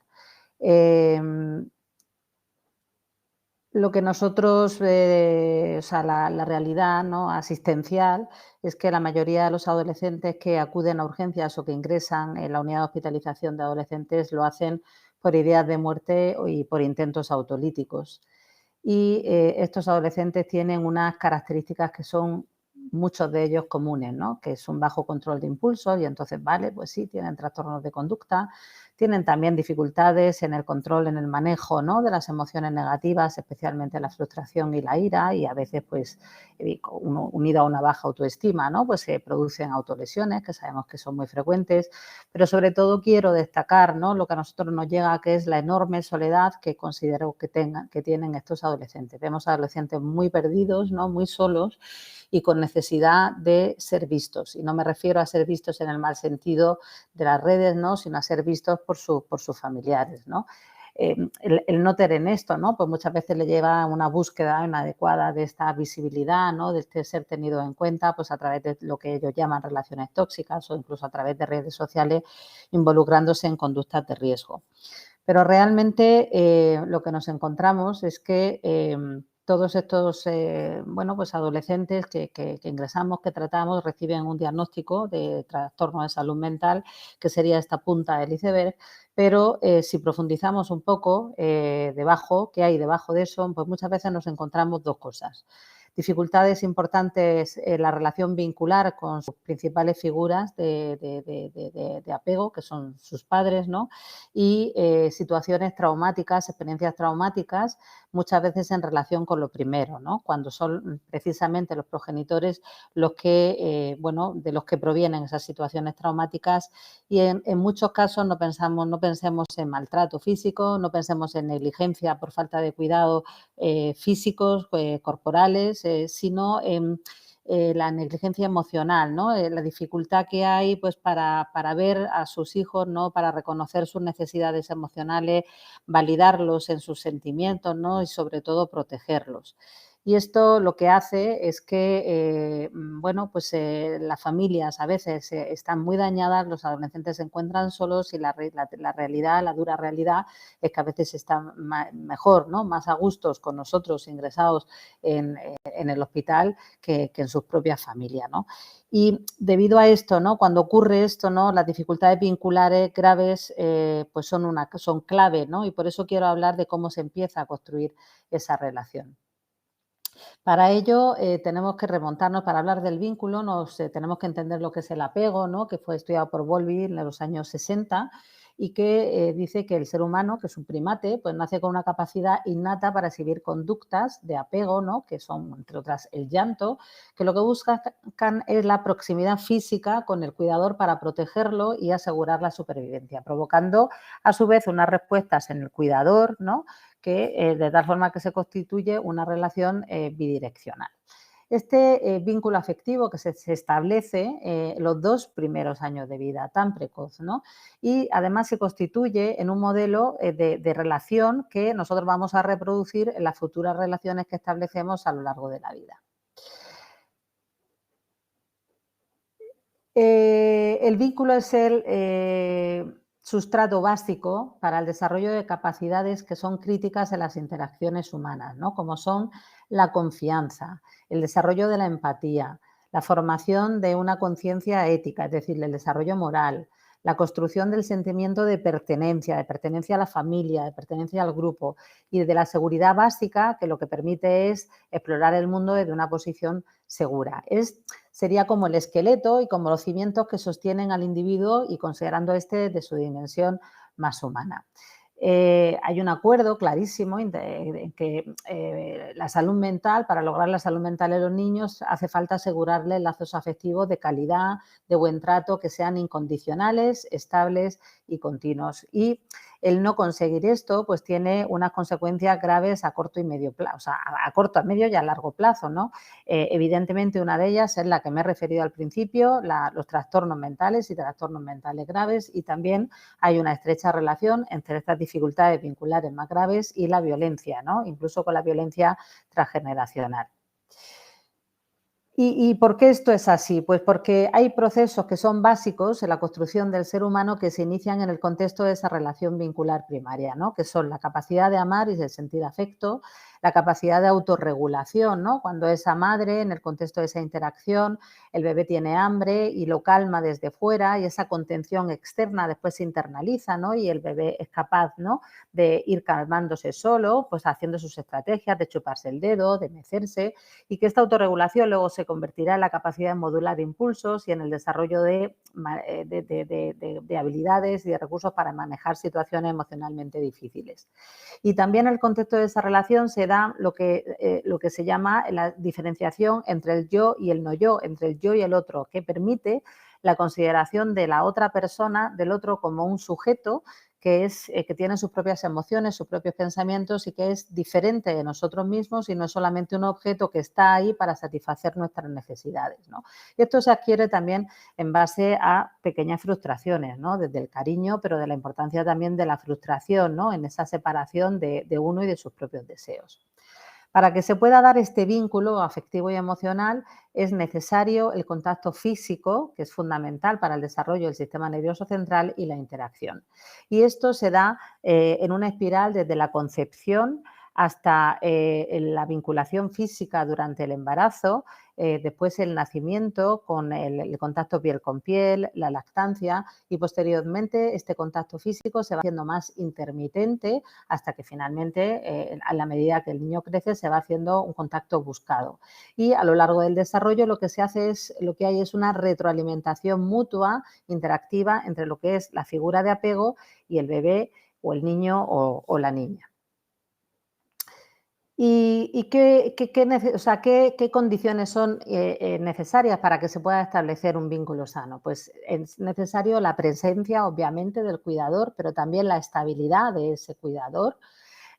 Lo que nosotros, o sea, la realidad, ¿no? asistencial es que la mayoría de los adolescentes que acuden a urgencias o que ingresan en la unidad de hospitalización de adolescentes lo hacen por ideas de muerte y por intentos autolíticos. Y estos adolescentes tienen unas características que son muchos de ellos comunes, ¿no? Que es un bajo control de impulsos y entonces, vale, pues sí, tienen trastornos de conducta, tienen también dificultades en el control, en el manejo, ¿no? De las emociones negativas, especialmente la frustración y la ira, y a veces, pues, unido a una baja autoestima, ¿no? Pues se producen autolesiones, que sabemos que son muy frecuentes, pero sobre todo quiero destacar, ¿no? Lo que a nosotros nos llega, que es la enorme soledad que considero que tienen estos adolescentes. Vemos adolescentes muy perdidos, ¿no? Muy solos y con necesidad de ser vistos. Y no me refiero a ser vistos en el mal sentido de las redes, ¿no? Sino a ser vistos por sus familiares, ¿no? El no tener esto, ¿no? Pues muchas veces le lleva a una búsqueda inadecuada de esta visibilidad, ¿no? De este ser tenido en cuenta, pues a través de lo que ellos llaman relaciones tóxicas o incluso a través de redes sociales, involucrándose en conductas de riesgo. Pero realmente lo que nos encontramos es que todos estos pues adolescentes que ingresamos, que tratamos, reciben un diagnóstico de trastorno de salud mental, que sería esta punta del iceberg, pero si profundizamos un poco debajo, ¿qué hay debajo de eso? Pues muchas veces nos encontramos dos cosas. Dificultades importantes en la relación vincular con sus principales figuras de apego, que son sus padres, ¿no? Y situaciones traumáticas, experiencias traumáticas, muchas veces en relación con lo primero, ¿no? Cuando son precisamente los progenitores los que, de los que provienen esas situaciones traumáticas, y en muchos casos no pensemos en maltrato físico, no pensemos en negligencia por falta de cuidado físicos, corporales, sino en la negligencia emocional, ¿no? La dificultad que hay pues para ver a sus hijos, ¿no? Para reconocer sus necesidades emocionales, validarlos en sus sentimientos, ¿no? Y sobre todo protegerlos. Y esto lo que hace es que, las familias a veces están muy dañadas, los adolescentes se encuentran solos y la realidad, la dura realidad es que a veces están mejor, ¿no? Más a gustos con nosotros ingresados en el hospital que en sus propias familias, ¿no? Y debido a esto, ¿no? Cuando ocurre esto, ¿no? Las dificultades vinculares graves pues son clave, ¿no? Y por eso quiero hablar de cómo se empieza a construir esa relación. Para ello tenemos que remontarnos, para hablar del vínculo, tenemos que entender lo que es el apego, ¿no? Que fue estudiado por Bowlby en los años 60 y que dice que el ser humano, que es un primate, pues nace con una capacidad innata para exhibir conductas de apego, ¿no? Que son, entre otras, el llanto, que lo que buscan es la proximidad física con el cuidador para protegerlo y asegurar la supervivencia, provocando a su vez unas respuestas en el cuidador, ¿no? Que de tal forma que se constituye una relación bidireccional. Este vínculo afectivo que se establece los 2 primeros años de vida, tan precoz, ¿no? Y además se constituye en un modelo de relación que nosotros vamos a reproducir en las futuras relaciones que establecemos a lo largo de la vida. El vínculo es el sustrato básico para el desarrollo de capacidades que son críticas en las interacciones humanas, ¿no? Como son la confianza, el desarrollo de la empatía, la formación de una conciencia ética, es decir, el desarrollo moral, la construcción del sentimiento de pertenencia a la familia, de pertenencia al grupo y de la seguridad básica, que lo que permite es explorar el mundo desde una posición segura. Sería como el esqueleto y como los cimientos que sostienen al individuo y considerando de su dimensión más humana. Hay un acuerdo clarísimo en que la salud mental, para lograr la salud mental en los niños, hace falta asegurarles lazos afectivos de calidad, de buen trato, que sean incondicionales, estables y continuos. Y el no conseguir esto, pues tiene unas consecuencias graves a corto y medio plazo, o sea, a corto, a medio y a largo plazo, ¿no? Evidentemente, una de ellas es la que me he referido al principio, los trastornos mentales y trastornos mentales graves, y también hay una estrecha relación entre estas dificultades vinculares más graves y la violencia, ¿no? Incluso con la violencia transgeneracional. ¿Y por qué esto es así? Pues porque hay procesos que son básicos en la construcción del ser humano que se inician en el contexto de esa relación vincular primaria, ¿no? Que son la capacidad de amar y de sentir afecto, la capacidad de autorregulación, ¿no? Cuando esa madre, en el contexto de esa interacción, el bebé tiene hambre y lo calma desde fuera y esa contención externa después se internaliza, ¿no? Y el bebé es capaz, ¿no?, de ir calmándose solo, pues haciendo sus estrategias de chuparse el dedo, de mecerse, y que esta autorregulación luego se convertirá en la capacidad de modular impulsos y en el desarrollo de habilidades y de recursos para manejar situaciones emocionalmente difíciles. Y también en el contexto de esa relación se da lo que se llama la diferenciación entre el yo y el no yo, entre el yo y el otro, que permite la consideración de la otra persona, del otro, como un sujeto que tiene sus propias emociones, sus propios pensamientos y que es diferente de nosotros mismos y no es solamente un objeto que está ahí para satisfacer nuestras necesidades, ¿no? Y esto se adquiere también en base a pequeñas frustraciones, ¿no? Desde el cariño, pero de la importancia también de la frustración, ¿no?, en esa separación de uno y de sus propios deseos. Para que se pueda dar este vínculo afectivo y emocional es necesario el contacto físico, que es fundamental para el desarrollo del sistema nervioso central, y la interacción. Y esto se da en una espiral desde la concepción hasta la vinculación física durante el embarazo, después el nacimiento con el contacto piel con piel, la lactancia y posteriormente este contacto físico se va haciendo más intermitente hasta que finalmente, a la medida que el niño crece, se va haciendo un contacto buscado. Y a lo largo del desarrollo lo que hay es una retroalimentación mutua, interactiva, entre lo que es la figura de apego y el bebé o el niño o la niña. ¿Y qué condiciones son necesarias para que se pueda establecer un vínculo sano? Pues es necesario la presencia, obviamente, del cuidador, pero también la estabilidad de ese cuidador,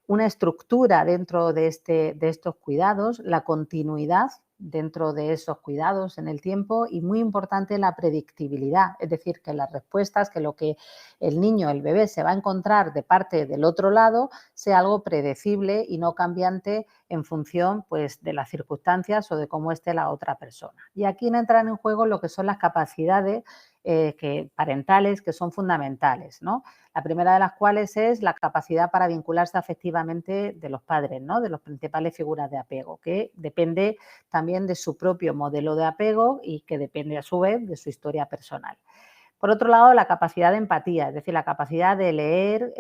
una estructura dentro de estos cuidados, la continuidad dentro de esos cuidados en el tiempo y, muy importante, la predictibilidad, es decir, que las respuestas, que lo que el niño, el bebé, se va a encontrar de parte del otro lado sea algo predecible y no cambiante en función, pues, de las circunstancias o de cómo esté la otra persona. Y aquí entran en juego lo que son las capacidades parentales, que son fundamentales, ¿no? La primera de las cuales es la capacidad para vincularse afectivamente de los padres, ¿no?, de las principales figuras de apego, que depende también de su propio modelo de apego y que depende a su vez de su historia personal. Por otro lado, la capacidad de empatía, es decir, la capacidad de leer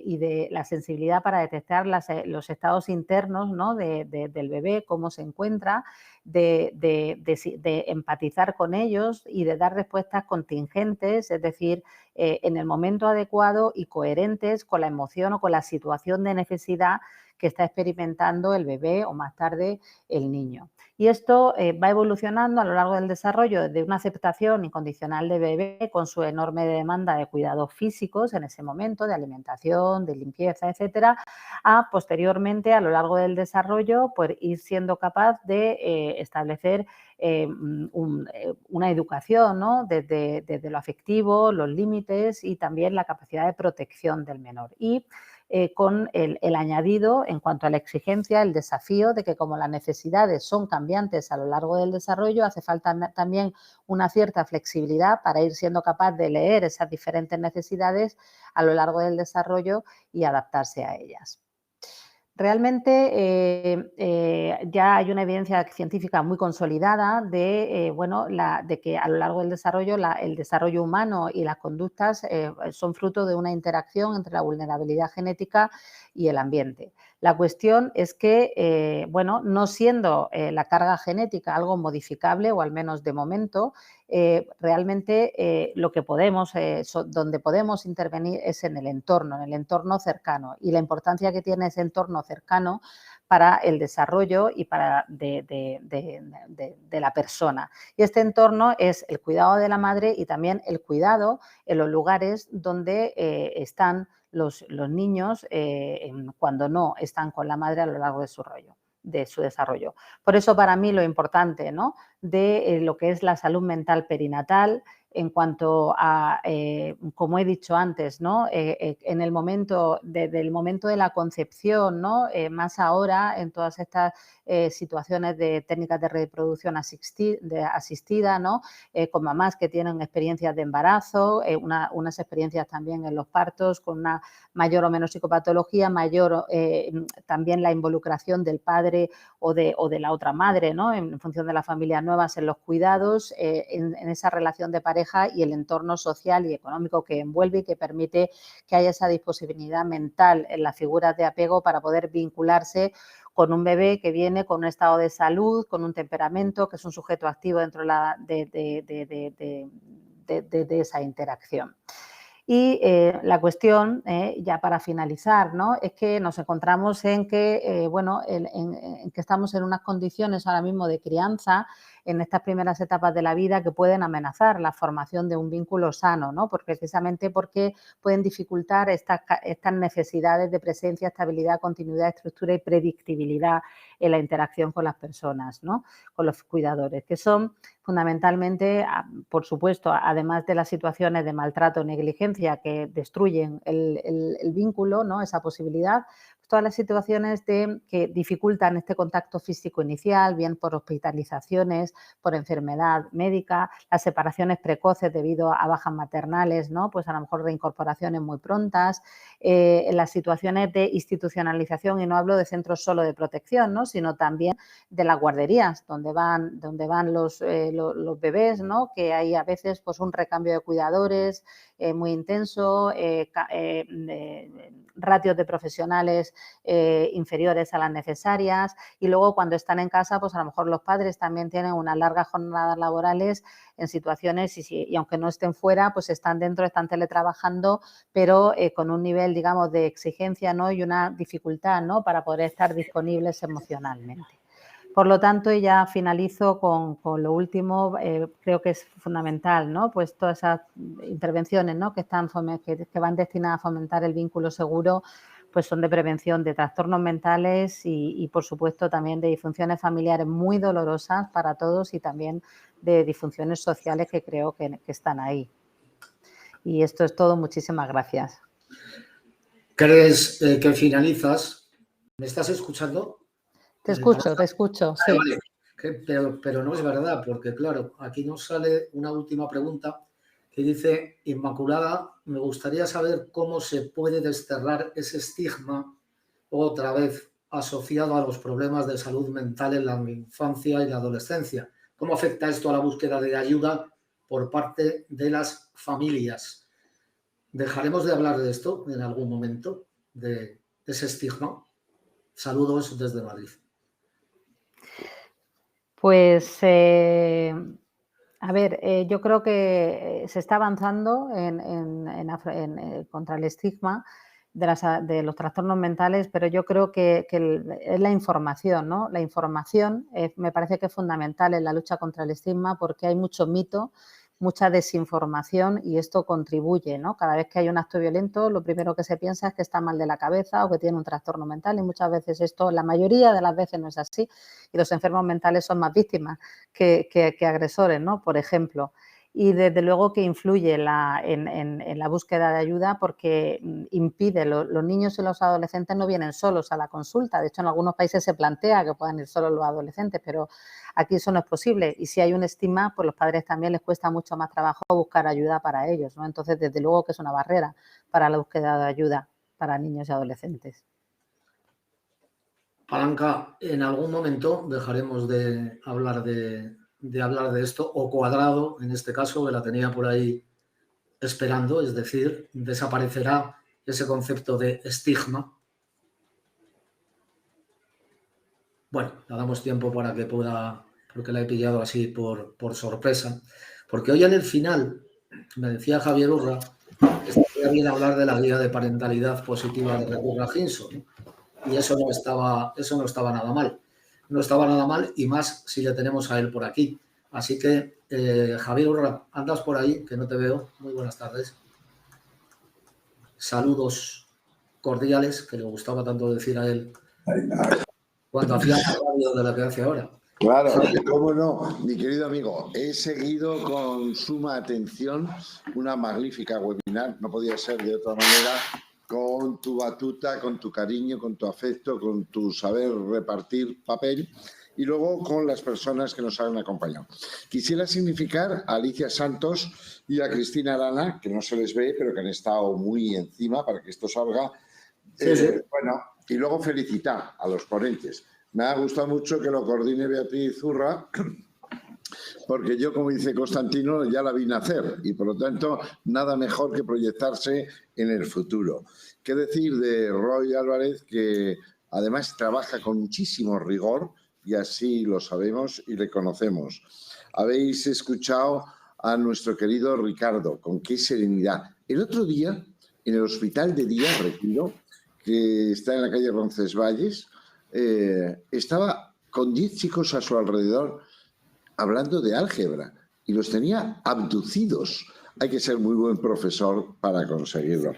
y de la sensibilidad para detectar los estados internos, ¿no?, del bebé, cómo se encuentra, de empatizar con ellos y de dar respuestas contingentes, es decir, en el momento adecuado y coherentes con la emoción o con la situación de necesidad que está experimentando el bebé o más tarde el niño. Y esto va evolucionando a lo largo del desarrollo de una aceptación incondicional del bebé con su enorme demanda de cuidados físicos en ese momento, de alimentación, de limpieza, etcétera, a posteriormente, a lo largo del desarrollo, pues ir siendo capaz de establecer una educación, ¿no?, desde lo afectivo, los límites y también la capacidad de protección del menor. Y con el añadido en cuanto a la exigencia, el desafío de que, como las necesidades son cambiantes a lo largo del desarrollo, hace falta también una cierta flexibilidad para ir siendo capaz de leer esas diferentes necesidades a lo largo del desarrollo y adaptarse a ellas. Realmente ya hay una evidencia científica muy consolidada de que a lo largo del desarrollo, el desarrollo humano y las conductas son fruto de una interacción entre la vulnerabilidad genética y el ambiente. La cuestión es que, no siendo la carga genética algo modificable, o al menos de momento, realmente lo que donde podemos intervenir es en el entorno cercano, y la importancia que tiene ese entorno cercano para el desarrollo y de la persona. Y este entorno es el cuidado de la madre y también el cuidado en los lugares donde están los niños cuando no están con la madre a lo largo de su desarrollo. Por eso, para mí, lo importante, ¿no?, de lo que es la salud mental perinatal en cuanto a, como he dicho antes, ¿no? En el momento, desde el momento de la concepción, ¿no? Más ahora en todas estas situaciones de técnicas de reproducción asistida, ¿no? Con mamás que tienen experiencias de embarazo, unas experiencias también en los partos, con una mayor o menos psicopatología, mayor también la involucración del padre o de la otra madre, ¿no? En función de las familias nuevas en los cuidados, en esa relación de pareja y el entorno social y económico que envuelve y que permite que haya esa disponibilidad mental en las figuras de apego para poder vincularse con un bebé que viene con un estado de salud, con un temperamento, que es un sujeto activo dentro de esa interacción. Y la cuestión, ya para finalizar, ¿no? Es que nos encontramos en que, en que estamos en unas condiciones ahora mismo de crianza en estas primeras etapas de la vida que pueden amenazar la formación de un vínculo sano, ¿no? Precisamente porque pueden dificultar estas necesidades de presencia, estabilidad, continuidad, estructura y predictibilidad en la interacción con las personas, ¿no? Con los cuidadores, que son fundamentalmente, por supuesto, además de las situaciones de maltrato o negligencia que destruyen el vínculo, ¿no? Esa posibilidad, todas las situaciones que dificultan este contacto físico inicial, bien por hospitalizaciones, por enfermedad médica, las separaciones precoces debido a bajas maternales, ¿no? Pues a lo mejor reincorporaciones muy prontas, en las situaciones de institucionalización, y no hablo de centros solo de protección, ¿no? Sino también de las guarderías, donde van los bebés, ¿no? Que hay a veces pues un recambio de cuidadores muy intenso, ratios de profesionales inferiores a las necesarias, y luego cuando están en casa, pues a lo mejor los padres también tienen unas largas jornadas laborales en situaciones y aunque no estén fuera, pues están dentro, están teletrabajando, pero con un nivel, digamos, de exigencia, ¿no? Y una dificultad, ¿no? Para poder estar disponibles emocionalmente. Por lo tanto, y ya finalizo con lo último, creo que es fundamental, ¿no? Pues todas esas intervenciones, ¿no? que van destinadas a fomentar el vínculo seguro, pues son de prevención de trastornos mentales y por supuesto, también de disfunciones familiares muy dolorosas para todos y también de disfunciones sociales que creo que están ahí. Y esto es todo. Muchísimas gracias. ¿Crees que finalizas? ¿Me estás escuchando? Te escucho, sí. Vale. Pero no es verdad, porque claro, aquí nos sale una última pregunta que dice: Inmaculada, me gustaría saber cómo se puede desterrar ese estigma otra vez asociado a los problemas de salud mental en la infancia y la adolescencia. ¿Cómo afecta esto a la búsqueda de ayuda por parte de las familias? ¿Dejaremos de hablar de esto en algún momento, de ese estigma? Saludos desde Madrid. Pues, a ver, yo creo que se está avanzando contra el estigma de los trastornos mentales, pero yo creo que es la información, ¿no? La información me parece que es fundamental en la lucha contra el estigma, porque hay mucho mito, mucha desinformación, y esto contribuye, ¿no? Cada vez que hay un acto violento, lo primero que se piensa es que está mal de la cabeza o que tiene un trastorno mental, y muchas veces esto, la mayoría de las veces, no es así, y los enfermos mentales son más víctimas que agresores, ¿no? Por ejemplo. Y desde luego que influye en la búsqueda de ayuda, porque impide, los niños y los adolescentes no vienen solos a la consulta. De hecho, en algunos países se plantea que puedan ir solos los adolescentes, pero aquí eso no es posible. Y si hay un estigma, pues los padres también les cuesta mucho más trabajo buscar ayuda para ellos, ¿no? Entonces, desde luego que es una barrera para la búsqueda de ayuda para niños y adolescentes. Palanca, en algún momento dejaremos de hablar de esto, o Cuadrado, en este caso, que la tenía por ahí esperando, es decir, desaparecerá ese concepto de estigma. Bueno, le damos tiempo para que pueda, porque la he pillado así por sorpresa, porque hoy en el final me decía Javier Urra que estaría bien hablar de la guía de parentalidad positiva de Recurra Ginso, ¿no? Y eso no estaba nada mal. No estaba nada mal, y más si le tenemos a él por aquí. Así que, Javier Urra, andas por ahí, que no te veo. Muy buenas tardes. Saludos cordiales, que le gustaba tanto decir a él cuando hacía más radio de lo que hace ahora. Claro, cómo no, mi querido amigo. He seguido con suma atención una magnífica webinar, no podía ser de otra manera, con tu batuta, con tu cariño, con tu afecto, con tu saber repartir papel y luego con las personas que nos han acompañado. Quisiera significar a Alicia Santos y a Cristina Arana, que no se les ve, pero que han estado muy encima para que esto salga. Bueno, y luego felicitar a los ponentes. Me ha gustado mucho que lo coordine Beatriz Zurra, porque yo, como dice Constantino, ya la vi nacer y, por lo tanto, nada mejor que proyectarse en el futuro. ¿Qué decir de Roy Álvarez, que además trabaja con muchísimo rigor y así lo sabemos y le conocemos? Habéis escuchado a nuestro querido Ricardo, con qué serenidad. El otro día, en el Hospital de Día Retiro, que está en la calle Roncesvalles, estaba con 10 chicos a su alrededor hablando de álgebra y los tenía abducidos. Hay que ser muy buen profesor para conseguirlo.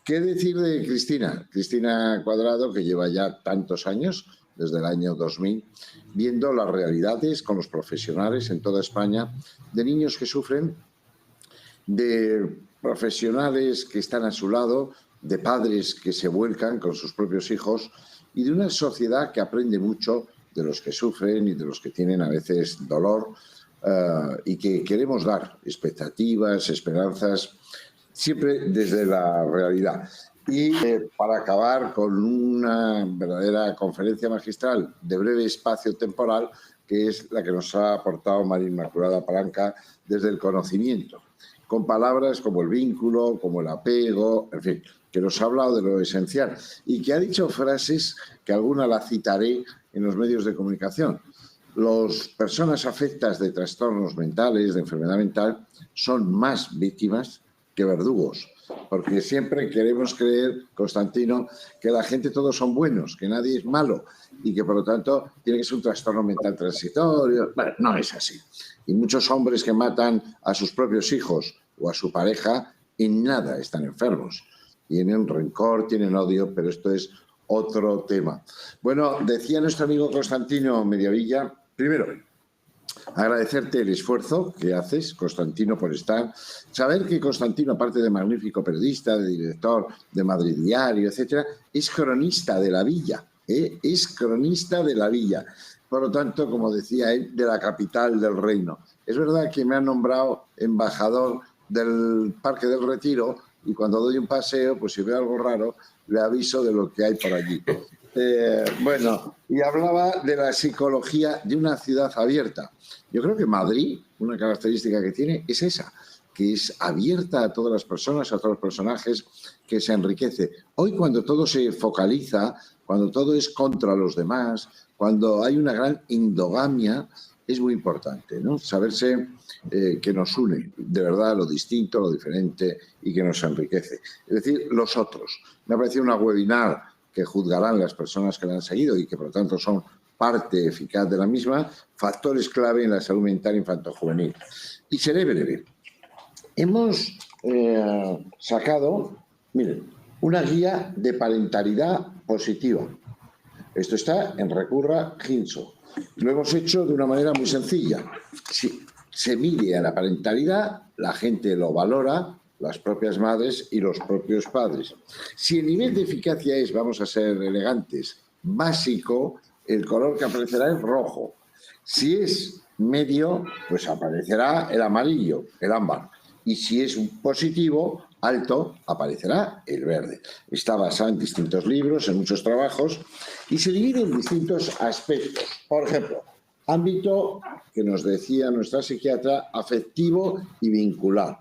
¿Qué decir de Cristina? Cristina Cuadrado, que lleva ya tantos años, desde el año 2000, viendo las realidades con los profesionales en toda España de niños que sufren, de profesionales que están a su lado, de padres que se vuelcan con sus propios hijos y de una sociedad que aprende mucho de los que sufren y de los que tienen a veces dolor y que queremos dar expectativas, esperanzas, siempre desde la realidad. Y para acabar con una verdadera conferencia magistral de breve espacio temporal, que es la que nos ha aportado María Inmaculada Palanca desde el conocimiento, con palabras como el vínculo, como el apego, en fin, que nos ha hablado de lo esencial y que ha dicho frases que alguna la citaré en los medios de comunicación. Las personas afectadas de trastornos mentales, de enfermedad mental, son más víctimas que verdugos, porque siempre queremos creer, Constantino, que la gente todos son buenos, que nadie es malo y que por lo tanto tiene que ser un trastorno mental transitorio. Bueno, no es así. Y muchos hombres que matan a sus propios hijos o a su pareja en nada están enfermos. Tienen rencor, tienen odio, pero esto es otro tema. Bueno, decía nuestro amigo Constantino Mediavilla, primero, agradecerte el esfuerzo que haces, Constantino, por estar. Saber que Constantino, aparte de magnífico periodista, de director de Madrid Diario, etcétera, es cronista de la villa, es cronista de la villa. Por lo tanto, como decía él, de la capital del reino. Es verdad que me han nombrado embajador del Parque del Retiro y cuando doy un paseo, pues si veo algo raro, le aviso de lo que hay por allí. Bueno, y hablaba de la psicología de una ciudad abierta. Yo creo que Madrid, una característica que tiene es esa, que es abierta a todas las personas, a todos los personajes, que se enriquece. Hoy, cuando todo se focaliza, cuando todo es contra los demás, cuando hay una gran endogamia, es muy importante, ¿no? Saberse que nos une, de verdad, lo distinto, lo diferente y que nos enriquece. Es decir, los otros. Me ha parecido una webinar que juzgarán las personas que la han seguido y que, por lo tanto, son parte eficaz de la misma, factores clave en la salud mental infanto-juvenil. Y seré breve. Hemos sacado, miren, una guía de parentalidad positiva. Esto está en Recurra Ginso. Lo hemos hecho de una manera muy sencilla. Si se mide a la parentalidad, la gente lo valora, las propias madres y los propios padres. Si el nivel de eficacia es, vamos a ser elegantes, básico, el color que aparecerá es rojo. Si es medio, pues aparecerá el amarillo, el ámbar. Y si es un positivo, alto, aparecerá el verde. Está basado en distintos libros, en muchos trabajos, y se divide en distintos aspectos. Por ejemplo, ámbito que nos decía nuestra psiquiatra, afectivo y vincular.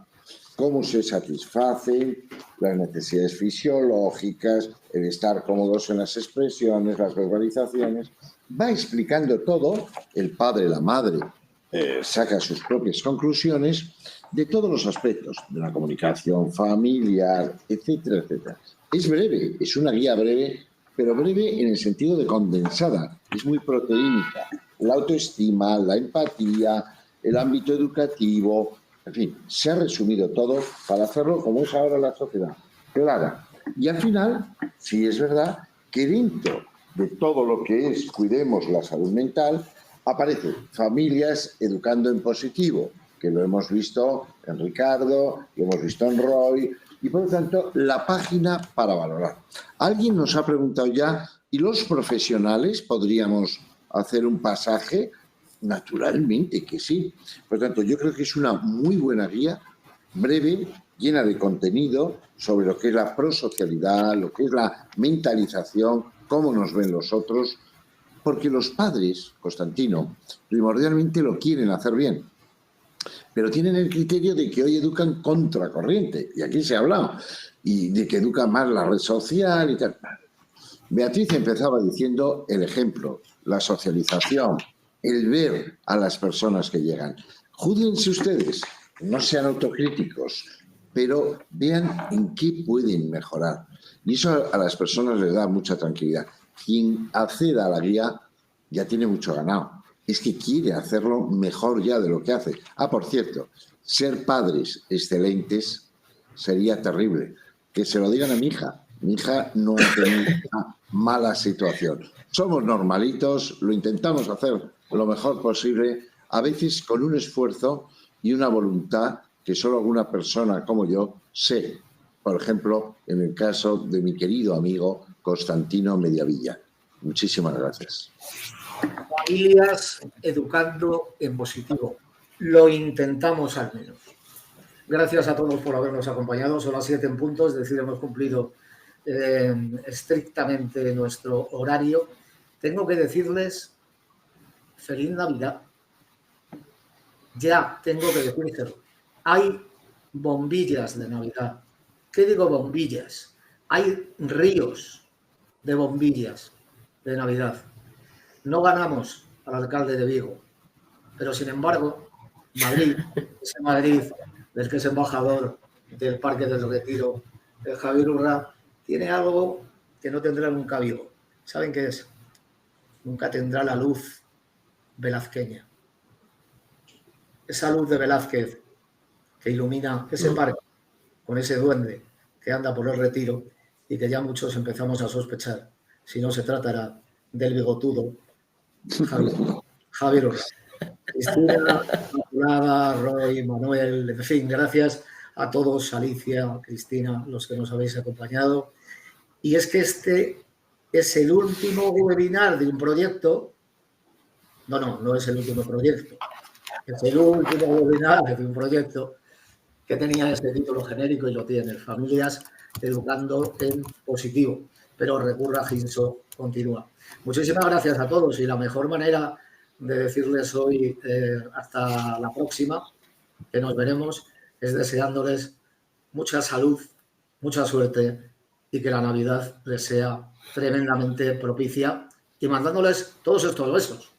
Cómo se satisfacen las necesidades fisiológicas, el estar cómodos en las expresiones, las verbalizaciones. Va explicando todo, el padre, la madre, saca sus propias conclusiones de todos los aspectos de la comunicación familiar, etcétera, etcétera. Es breve, es una guía breve, pero breve en el sentido de condensada. Es muy proteínica. La autoestima, la empatía, el ámbito educativo, en fin, se ha resumido todo para hacerlo como es ahora la sociedad, clara. Y al final, sí es verdad que dentro de todo lo que es cuidemos la salud mental, aparece familias educando en positivo, que lo hemos visto en Ricardo, lo hemos visto en Roy, y por lo tanto la página para valorar. Alguien nos ha preguntado ya, ¿y los profesionales podríamos hacer un pasaje? Naturalmente que sí. Por lo tanto, yo creo que es una muy buena guía, breve, llena de contenido sobre lo que es la prosocialidad, lo que es la mentalización, cómo nos ven los otros, porque los padres, Constantino, primordialmente lo quieren hacer bien, pero tienen el criterio de que hoy educan contracorriente, y aquí se ha hablado, y de que educan más la red social y tal. Beatriz empezaba diciendo el ejemplo, la socialización, el ver a las personas que llegan. Júzguense ustedes, no sean autocríticos, pero vean en qué pueden mejorar. Y eso a las personas les da mucha tranquilidad. Quien acceda a la guía ya tiene mucho ganado. Es que quiere hacerlo mejor ya de lo que hace. Ah, por cierto, ser padres excelentes sería terrible. Que se lo digan a mi hija. Mi hija no ha tenido una mala situación. Somos normalitos, lo intentamos hacer lo mejor posible, a veces con un esfuerzo y una voluntad que solo alguna persona como yo sé. Por ejemplo, en el caso de mi querido amigo Constantino Mediavilla. Muchísimas gracias. Familias educando en positivo. Lo intentamos al menos. Gracias a todos por habernos acompañado. Son las 7 en punto, es decir, hemos cumplido estrictamente nuestro horario. Tengo que decirles feliz Navidad. Ya tengo que decírselo. Hay bombillas de Navidad. ¿Qué digo bombillas? Hay ríos de bombillas de Navidad. No ganamos al alcalde de Vigo, pero sin embargo, Madrid, ese Madrid del que es embajador del Parque del Retiro, el Javier Urra, tiene algo que no tendrá nunca Vigo. ¿Saben qué es? Nunca tendrá la luz velazqueña. Esa luz de Velázquez que ilumina ese parque con ese duende que anda por el Retiro y que ya muchos empezamos a sospechar si no se tratará del bigotudo Javier Urra. Cristina, Inmaculada, Roy, Manuel, en fin, gracias a todos, Alicia, Cristina, los que nos habéis acompañado. Y es que este es el último webinar de un proyecto. No es el último proyecto. Es el último webinar de un proyecto que tenía este título genérico y lo tiene, Familias Educando en Positivo. Pero Recurra Ginso continúa. Muchísimas gracias a todos y la mejor manera de decirles hoy hasta la próxima, que nos veremos, es deseándoles mucha salud, mucha suerte y que la Navidad les sea tremendamente propicia y mandándoles todos estos besos.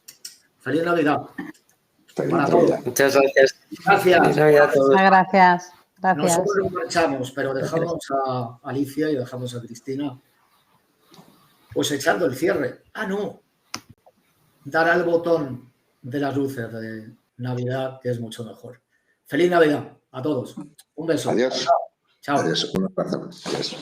¡Feliz Navidad! Para todos. Muchas gracias. Gracias. Feliz Navidad a todos. Gracias. Nosotros nos marchamos, pero dejamos a Alicia y dejamos a Cristina pues echando el cierre. No. Dar al botón de las luces de Navidad, que es mucho mejor. ¡Feliz Navidad a todos! Un beso. Adiós. Chao. Adiós. Un abrazo. Adiós.